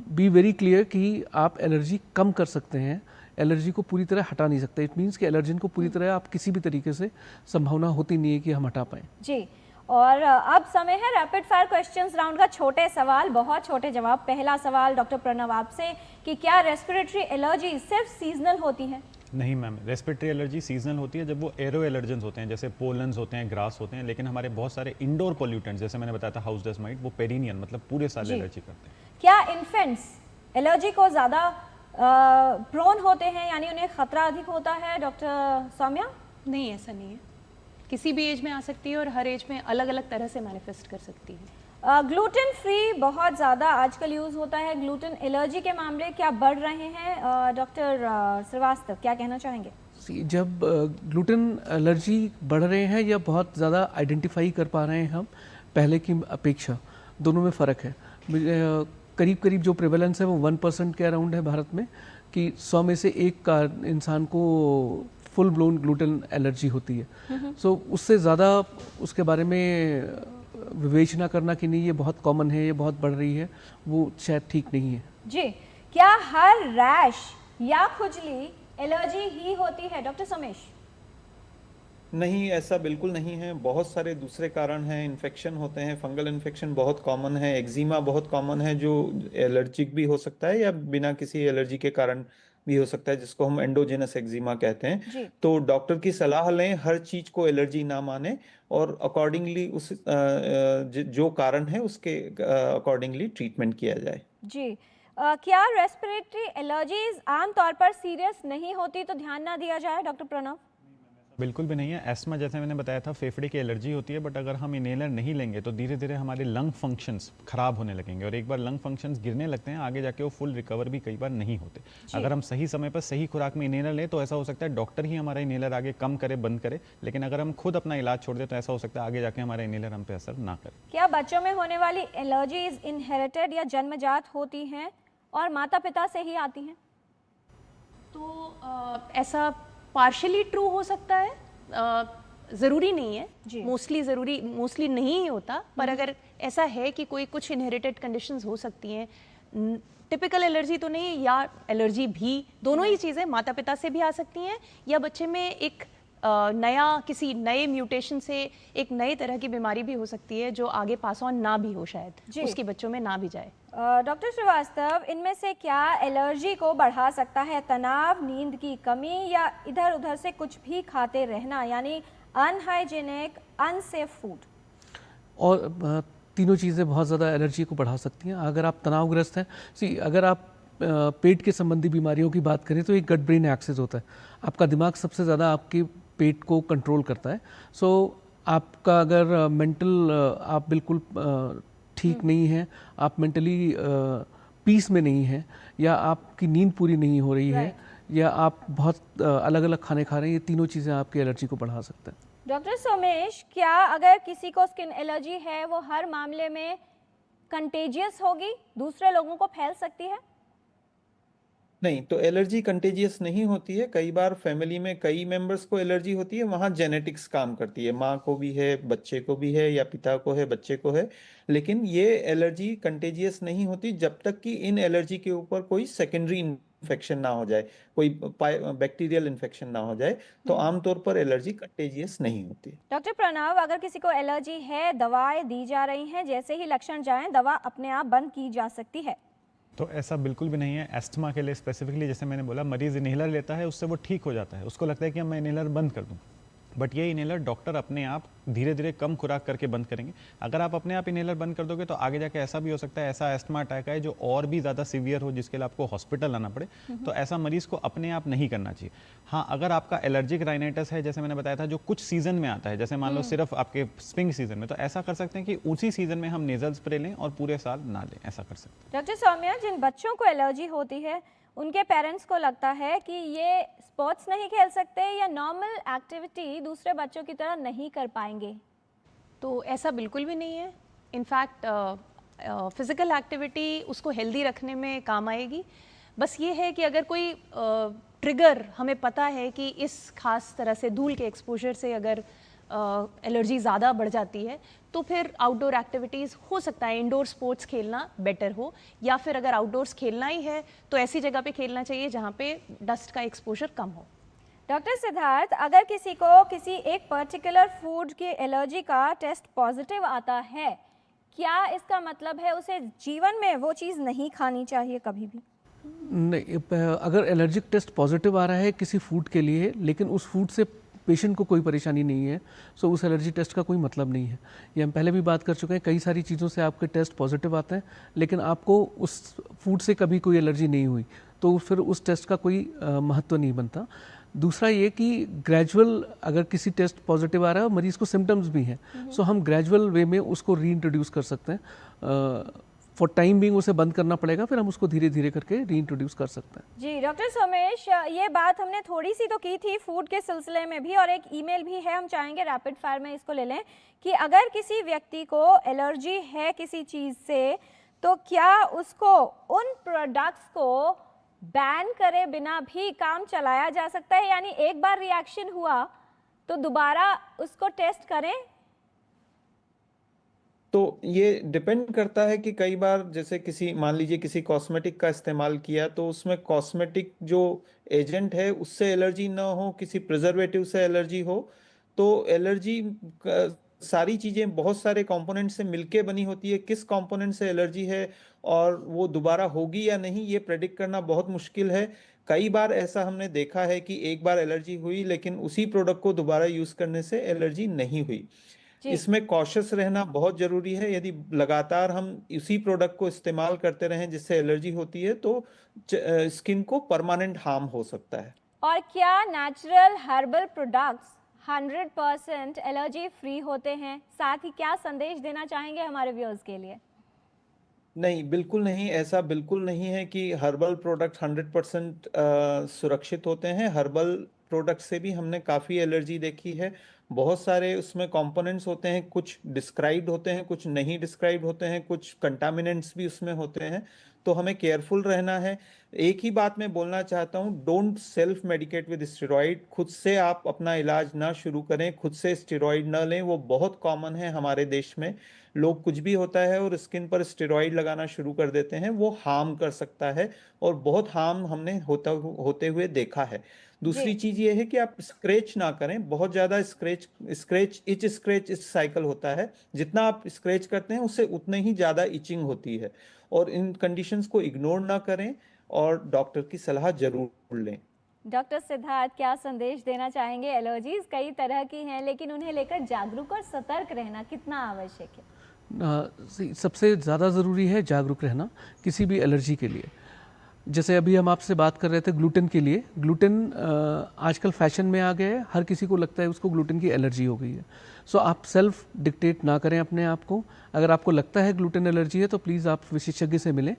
बी वेरी क्लियर कि आप एलर्जी कम कर सकते हैं, एलर्जी को पूरी तरह हटा नहीं सकते। इट मीन्स कि एलर्जन को पूरी तरह आप किसी भी तरीके से संभावना होती नहीं है कि हम हटा पाएँ। जी, और अब समय है रैपिड फायर क्वेश्चंस राउंड का। छोटे सवाल, बहुत छोटे जवाब। पहला सवाल डॉक्टर प्रणव आपसे कि क्या रेस्पिरेटरी एलर्जी सिर्फ सीजनल होती है? नहीं मैम, रेस्पिरेटरी एलर्जी सीजनल होती है जब वो एरो एलर्जेंस होते हैं, जैसे पोलन्स होते हैं, ग्रास होते हैं। लेकिन हमारे बहुत सारे इंडोर पोल्यूटेंट्स, जैसे मैंने बताया था हाउस डस्ट माइट, वो पेरिनियन मतलब पूरे साल एलर्जी करते हैं। क्या इन्फेंट्स एलर्जी को ज़्यादा प्रोन होते हैं, यानी उन्हें खतरा अधिक होता है? डॉक्टर सौम्या? नहीं, ऐसा नहीं है। किसी भी एज में आ सकती है और हर एज में अलग अलग तरह से मैनिफेस्ट कर सकती है। ग्लूटेन फ्री बहुत ज़्यादा आजकल यूज़ होता है, ग्लूटेन एलर्जी के मामले क्या बढ़ रहे हैं? डॉक्टर श्रीवास्तव, क्या कहना चाहेंगे? जब ग्लूटेन एलर्जी बढ़ रहे हैं या बहुत ज़्यादा आइडेंटिफाई कर पा रहे हैं हम पहले की अपेक्षा, दोनों में फ़र्क है। करीब करीब जो प्रेवलेंस है वो 1% के अराउंड है भारत में, कि 100 में से एक का इंसान को फुल ब्लोन ग्लूटेन एलर्जी होती है। सो उससे ज़्यादा उसके बारे में विवेचना करना कि नहीं ये बहुत कॉमन है, ये बहुत बढ़ रही है, वो शायद ठीक नहीं है। जी, क्या हर रैश या खुजली एलर्जी ही होती है? डॉक्टर समेश? नहीं, ऐसा बिल्कुल नहीं है। बहुत सारे दूसरे कारण हैं, इन्फेक्शन होते हैं, फंगल इन्फेक्शन बहुत कॉमन है, एक्जिमा बहुत कॉमन है जो एलर्जिक भी हो सकता है या बिना किसी एलर्जी के कारण भी हो सकता है, जिसको हम एंडोजेनस एक्जिमा कहते हैं। तो डॉक्टर की सलाह लें, हर चीज को एलर्जी ना माने और अकॉर्डिंगली उस जो कारण है उसके अकॉर्डिंगली ट्रीटमेंट किया जाए। जी, क्या रेस्पिरेटरी एलर्जीज आमतौर पर सीरियस नहीं होती तो ध्यान ना दिया जाए? डॉक्टर प्रणव? बिल्कुल भी नहीं है। एस्मा जैसे मैंने बताया था फेफड़े की एलर्जी होती है, बट अगर हम इनहेलर नहीं लेंगे तो धीरे धीरे हमारे लंग फंक्शंस खराब होने लगेंगे और एक बार लंग फंक्शंस गिरने लगते हैं आगे जाके वो फुल रिकवर भी कई बार नहीं होते। अगर हम सही समय पर सही खुराक में इनहेलर लें तो ऐसा हो सकता है डॉक्टर ही हमारा इनहेलर आगे कम करे, बंद करे, लेकिन अगर हम खुद अपना इलाज छोड़ दें तो ऐसा हो सकता है आगे जाके हमारा इनहेलर हम पे असर ना करे। क्या बच्चों में होने वाली एलर्जीज इनहेरिटेड या जन्मजात होती हैं और माता पिता से ही आती हैं? तो ऐसा पार्शली ट्रू हो सकता है, ज़रूरी नहीं है, मोस्टली नहीं ही होता, पर अगर ऐसा है कि कोई कुछ इनहेरिटेड कंडीशंस हो सकती हैं, टिपिकल एलर्जी तो नहीं या एलर्जी भी, दोनों ही चीज़ें माता पिता से भी आ सकती हैं या बच्चे में एक नया किसी नए म्यूटेशन से एक नए तरह की बीमारी भी हो सकती है जो आगे पास ऑन ना भी हो, शायद उसके बच्चों में ना भी जाए। डॉक्टर श्रीवास्तव, इनमें से क्या एलर्जी को बढ़ा सकता है तनाव, नींद की कमी या इधर उधर से कुछ भी खाते रहना, यानी अनहाइजीनिक अनसेफ फूड? और तीनों चीज़ें बहुत ज़्यादा एलर्जी को बढ़ा सकती हैं। अगर आप तनावग्रस्त हैं, अगर आप पेट के संबंधी बीमारियों की बात करें तो एक गट ब्रेन एक्सिस होता है। आपका दिमाग सबसे ज़्यादा आपके पेट को कंट्रोल करता है। सो आपका अगर मेंटल आप बिल्कुल ठीक नहीं हैं, आप मेंटली पीस में नहीं हैं, या आपकी नींद पूरी नहीं हो रही है, या आप बहुत अलग अलग खाने खा रहे हैं, ये तीनों चीज़ें आपकी एलर्जी को बढ़ा सकते हैं। डॉक्टर सोमेश, क्या अगर किसी को स्किन एलर्जी है वो हर मामले में कंटेजियस होगी, दूसरे लोगों को फैल सकती है? नहीं, तो एलर्जी कंटेजियस नहीं होती है। कई बार फैमिली में कई मेंबर्स को एलर्जी होती है, वहाँ जेनेटिक्स काम करती है, माँ को भी है, बच्चे को भी है, या पिता को है, बच्चे को है। लेकिन ये एलर्जी कंटेजियस नहीं होती जब तक कि इन एलर्जी के ऊपर कोई सेकेंडरी इन्फेक्शन ना हो जाए, कोई बैक्टीरियल इन्फेक्शन ना हो जाए, तो आमतौर पर एलर्जी कंटेजियस नहीं होती। डॉक्टर प्रणव, अगर किसी को एलर्जी है, दवाएं दी जा रही हैं, जैसे ही लक्षण जाएं दवा अपने आप बंद की जा सकती है? तो ऐसा बिल्कुल भी नहीं है। एस्थमा के लिए स्पेसिफिकली जैसे मैंने बोला, मरीज इन्हेलर लेता है, उससे वो ठीक हो जाता है, उसको लगता है कि अब मैं इन्हेलर बंद कर दूं, बट ये इन्हेलर डॉक्टर अपने आप धीरे धीरे कम खुराक करके बंद करेंगे। अगर आप अपने आप इन्हेलर बंद कर दोगे तो आगे जाके ऐसा भी हो सकता है, ऐसा एस्थमा अटैक है जो और भी ज़्यादा सीवियर हो, जिसके लिए आपको हॉस्पिटल आना पड़े। तो ऐसा मरीज को अपने आप नहीं करना चाहिए। हाँ, अगर आपका एलर्जिक राइनाइटिस है, जैसे मैंने बताया था, जो कुछ सीजन में आता है, जैसे मान लो सिर्फ आपके स्प्रिंग सीजन में, तो ऐसा कर सकते हैं कि उसी सीजन में हम नेजल स्प्रे लें और पूरे साल ना लें, ऐसा कर सकते हैं। डॉक्टर सौम्या, जिन बच्चों को एलर्जी होती है उनके पेरेंट्स को लगता है कि ये स्पोर्ट्स नहीं खेल सकते या नॉर्मल एक्टिविटी दूसरे बच्चों की तरह नहीं कर पाएंगे, तो ऐसा बिल्कुल भी नहीं है। इनफैक्ट फिज़िकल एक्टिविटी उसको हेल्दी रखने में काम आएगी। बस ये है कि अगर कोई ट्रिगर हमें पता है कि इस खास तरह से धूल के एक्सपोजर से अगर एलर्जी ज़्यादा बढ़ जाती है, तो फिर आउटडोर एक्टिविटीज़ हो सकता है, इंडोर स्पोर्ट्स खेलना बेटर हो, या फिर अगर आउटडोर्स खेलना ही है तो ऐसी जगह पे खेलना चाहिए जहाँ पे डस्ट का एक्सपोजर कम हो। डॉक्टर सिद्धार्थ, अगर किसी को किसी एक पर्टिकुलर फूड की एलर्जी का टेस्ट पॉजिटिव आता है, क्या इसका मतलब है उसे जीवन में वो चीज़ नहीं खानी चाहिए कभी भी? नहीं, अगर एलर्जिक टेस्ट पॉजिटिव आ रहा है किसी फूड के लिए, लेकिन उस फूड से पेशेंट को कोई परेशानी नहीं है, सो उस एलर्जी टेस्ट का कोई मतलब नहीं है। ये हम पहले भी बात कर चुके हैं, कई सारी चीज़ों से आपके टेस्ट पॉजिटिव आते हैं, लेकिन आपको उस फूड से कभी कोई एलर्जी नहीं हुई, तो फिर उस टेस्ट का कोई महत्व नहीं बनता। दूसरा ये कि ग्रेजुअल, अगर किसी टेस्ट पॉजिटिव आ रहा है और मरीज़ को सिम्टम्स भी हैं, सो हम ग्रेजुअल वे में उसको रीइंट्रोड्यूस कर सकते हैं। फॉर टाइम बिंग उसे बंद करना पड़ेगा, फिर हम उसको धीरे धीरे करके रीइंट्रोड्यूस कर सकते हैं। जी डॉक्टर सोमेश, ये बात हमने थोड़ी सी तो की थी फूड के सिलसिले में भी, और एक ईमेल भी है, हम चाहेंगे रैपिड फायर में इसको ले लें कि अगर किसी व्यक्ति को एलर्जी है किसी चीज़ से, तो क्या उसको उन प्रोडक्ट्स को बैन करे बिना भी काम चलाया जा सकता है? यानी एक बार रिएक्शन हुआ तो दोबारा उसको टेस्ट करें? तो ये डिपेंड करता है कि कई बार जैसे किसी, मान लीजिए किसी कॉस्मेटिक का इस्तेमाल किया, तो उसमें कॉस्मेटिक जो एजेंट है उससे एलर्जी ना हो, किसी प्रिजर्वेटिव से एलर्जी हो, तो एलर्जी सारी चीज़ें बहुत सारे कंपोनेंट से मिलके बनी होती है। किस कंपोनेंट से एलर्जी है और वो दोबारा होगी या नहीं, ये प्रेडिक्ट करना बहुत मुश्किल है। कई बार ऐसा हमने देखा है कि एक बार एलर्जी हुई लेकिन उसी प्रोडक्ट को दोबारा यूज़ करने से एलर्जी नहीं हुई। इसमें कॉशियस रहना बहुत जरूरी है। यदि लगातार हम उसी प्रोडक्ट को इस्तेमाल करते रहें जिससे एलर्जी होती है, तो स्किन को परमानेंट हार्म हो सकता है। और क्या natural herbal products 100% allergy free होते हैं? साथ ही क्या संदेश देना चाहेंगे हमारे व्यूअर्स के लिए? नहीं, बिल्कुल नहीं, ऐसा बिल्कुल नहीं है कि हर्बल प्रोडक्ट 100% सुरक्षित होते हैं। हर्बल प्रोडक्ट से भी हमने काफ़ी एलर्जी देखी है, बहुत सारे उसमें कंपोनेंट्स होते हैं, कुछ डिस्क्राइब्ड होते हैं, कुछ नहीं डिस्क्राइब्ड होते हैं, कुछ कंटामिनेंट्स भी उसमें होते हैं, तो हमें केयरफुल रहना है। एक ही बात मैं बोलना चाहता हूँ, don't self medicate with steroid. खुद से आप अपना इलाज ना शुरू करें, खुद से स्टेरॉइड ना लें, वो बहुत कॉमन है हमारे देश में। लोग कुछ भी होता है और स्किन पर स्टेरॉइड लगाना शुरू कर देते हैं, वो हार्म कर सकता है और बहुत हार्म हमने होते हुए देखा है। दूसरी चीज ये है कि आप स्क्रैच ना करें, बहुत ज्यादा स्क्रैच इच साइकिल होता है, जितना आप स्क्रैच करते हैं उससे उतने ही ज्यादा इचिंग होती है, और इन कंडीशंस को इग्नोर ना करें और डॉक्टर की सलाह जरूर लें। डॉक्टर सिद्धार्थ, क्या संदेश देना चाहेंगे? एलर्जीज कई तरह की हैं, लेकिन उन्हें लेकर जागरूक और सतर्क रहना कितना आवश्यक है? सबसे ज़्यादा ज़रूरी है जागरूक रहना किसी भी एलर्जी के लिए। जैसे अभी हम आपसे बात कर रहे थे ग्लूटेन के लिए, ग्लूटेन आजकल फैशन में आ गया है, हर किसी को लगता है उसको ग्लूटेन की एलर्जी हो गई है। सो आप सेल्फ डिक्टेट ना करें अपने आप को। अगर आपको लगता है ग्लूटेन एलर्जी है तो प्लीज़ आप विशेषज्ञ से मिलें,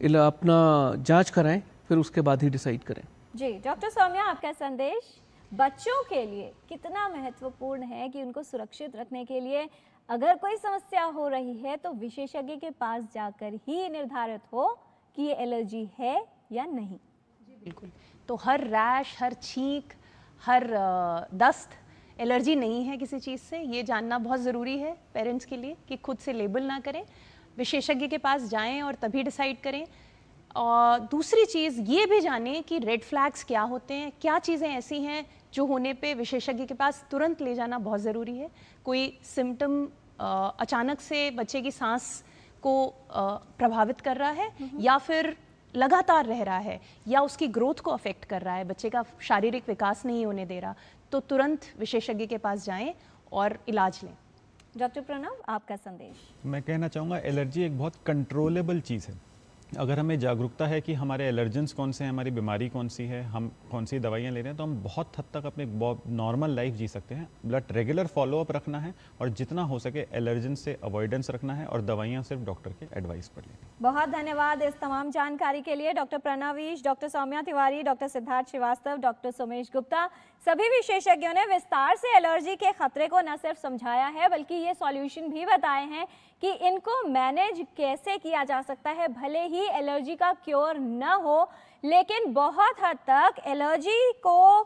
अपना जांच कराएं, फिर उसके बाद ही डिसाइड करें। जी डॉक्टर सौम्या, आपका संदेश बच्चों के लिए कितना महत्वपूर्ण है कि उनको सुरक्षित रखने के लिए अगर कोई समस्या हो रही है तो विशेषज्ञ के पास जाकर ही निर्धारित हो कि ये एलर्जी है या नहीं? जी बिल्कुल। तो हर रैश, हर छींक, हर दस्त एलर्जी नहीं है किसी चीज़ से, ये जानना बहुत ज़रूरी है पेरेंट्स के लिए कि खुद से लेबल ना करें, विशेषज्ञ के पास जाएं और तभी डिसाइड करें। और दूसरी चीज़ ये भी जानें कि रेड फ्लैग्स क्या होते हैं, क्या चीज़ें ऐसी हैं जो होने पे विशेषज्ञ के पास तुरंत ले जाना बहुत ज़रूरी है। कोई सिम्टम अचानक से बच्चे की सांस को प्रभावित कर रहा है या फिर लगातार रह रहा है या उसकी ग्रोथ को अफेक्ट कर रहा है, बच्चे का शारीरिक विकास नहीं होने दे रहा, तो तुरंत विशेषज्ञ के पास जाएं और इलाज लें। डॉक्टर प्रणव, आपका संदेश? मैं कहना चाहूँगा एलर्जी एक बहुत कंट्रोलेबल चीज़ है। अगर हमें जागरूकता है कि हमारे एलर्जेंस कौन से हैं, हमारी बीमारी कौन सी है, हम कौन सी दवाइयाँ ले रहे हैं, तो हम बहुत हद तक अपने नॉर्मल लाइफ जी सकते हैं। ब्लड रेगुलर फॉलोअप रखना है और जितना हो सके एलर्जेंस से अवॉइडेंस रखना है और दवाइयाँ सिर्फ डॉक्टर के एडवाइस पर लेनी। बहुत धन्यवाद इस तमाम जानकारी के लिए doctor Pranvish, doctor Saumya Tiwari, doctor Siddharth Srivastava, doctor Somesh Gupta. सभी विशेषज्ञों ने विस्तार से एलर्जी के खतरे को न सिर्फ समझाया है बल्कि ये सॉल्यूशन भी बताए हैं कि इनको मैनेज कैसे किया जा सकता है। भले ही एलर्जी का क्योर न हो, लेकिन बहुत हद तक एलर्जी को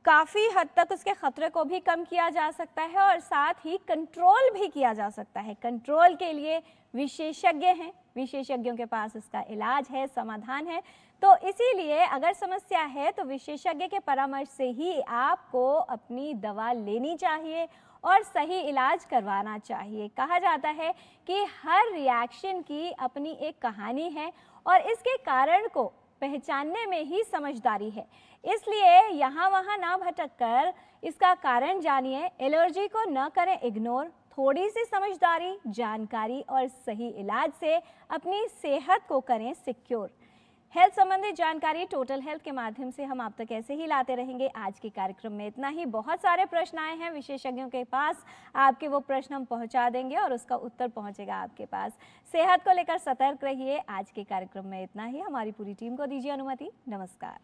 काफ़ी हद तक उसके खतरे को भी कम किया जा सकता है और साथ ही कंट्रोल भी किया जा सकता है। कंट्रोल के लिए विशेषज्ञ हैं, विशेषज्ञों के पास इसका इलाज है, समाधान है। तो इसीलिए अगर समस्या है तो विशेषज्ञ के परामर्श से ही आपको अपनी दवा लेनी चाहिए और सही इलाज करवाना चाहिए। कहा जाता है कि हर रिएक्शन की अपनी एक कहानी है और इसके कारण को पहचानने में ही समझदारी है। इसलिए यहाँ वहाँ ना भटक कर इसका कारण जानिए, एलर्जी को न करें इग्नोर। थोड़ी सी समझदारी, जानकारी और सही इलाज से अपनी सेहत को करें सिक्योर। हेल्थ संबंधित जानकारी टोटल हेल्थ के माध्यम से हम आप तक ऐसे ही लाते रहेंगे। आज के कार्यक्रम में इतना ही। बहुत सारे प्रश्न आए हैं विशेषज्ञों के पास, आपके वो प्रश्न हम पहुंचा देंगे और उसका उत्तर पहुंचेगा आपके पास। सेहत को लेकर सतर्क रहिए। आज के कार्यक्रम में इतना ही। हमारी पूरी टीम को दीजिए अनुमति। नमस्कार।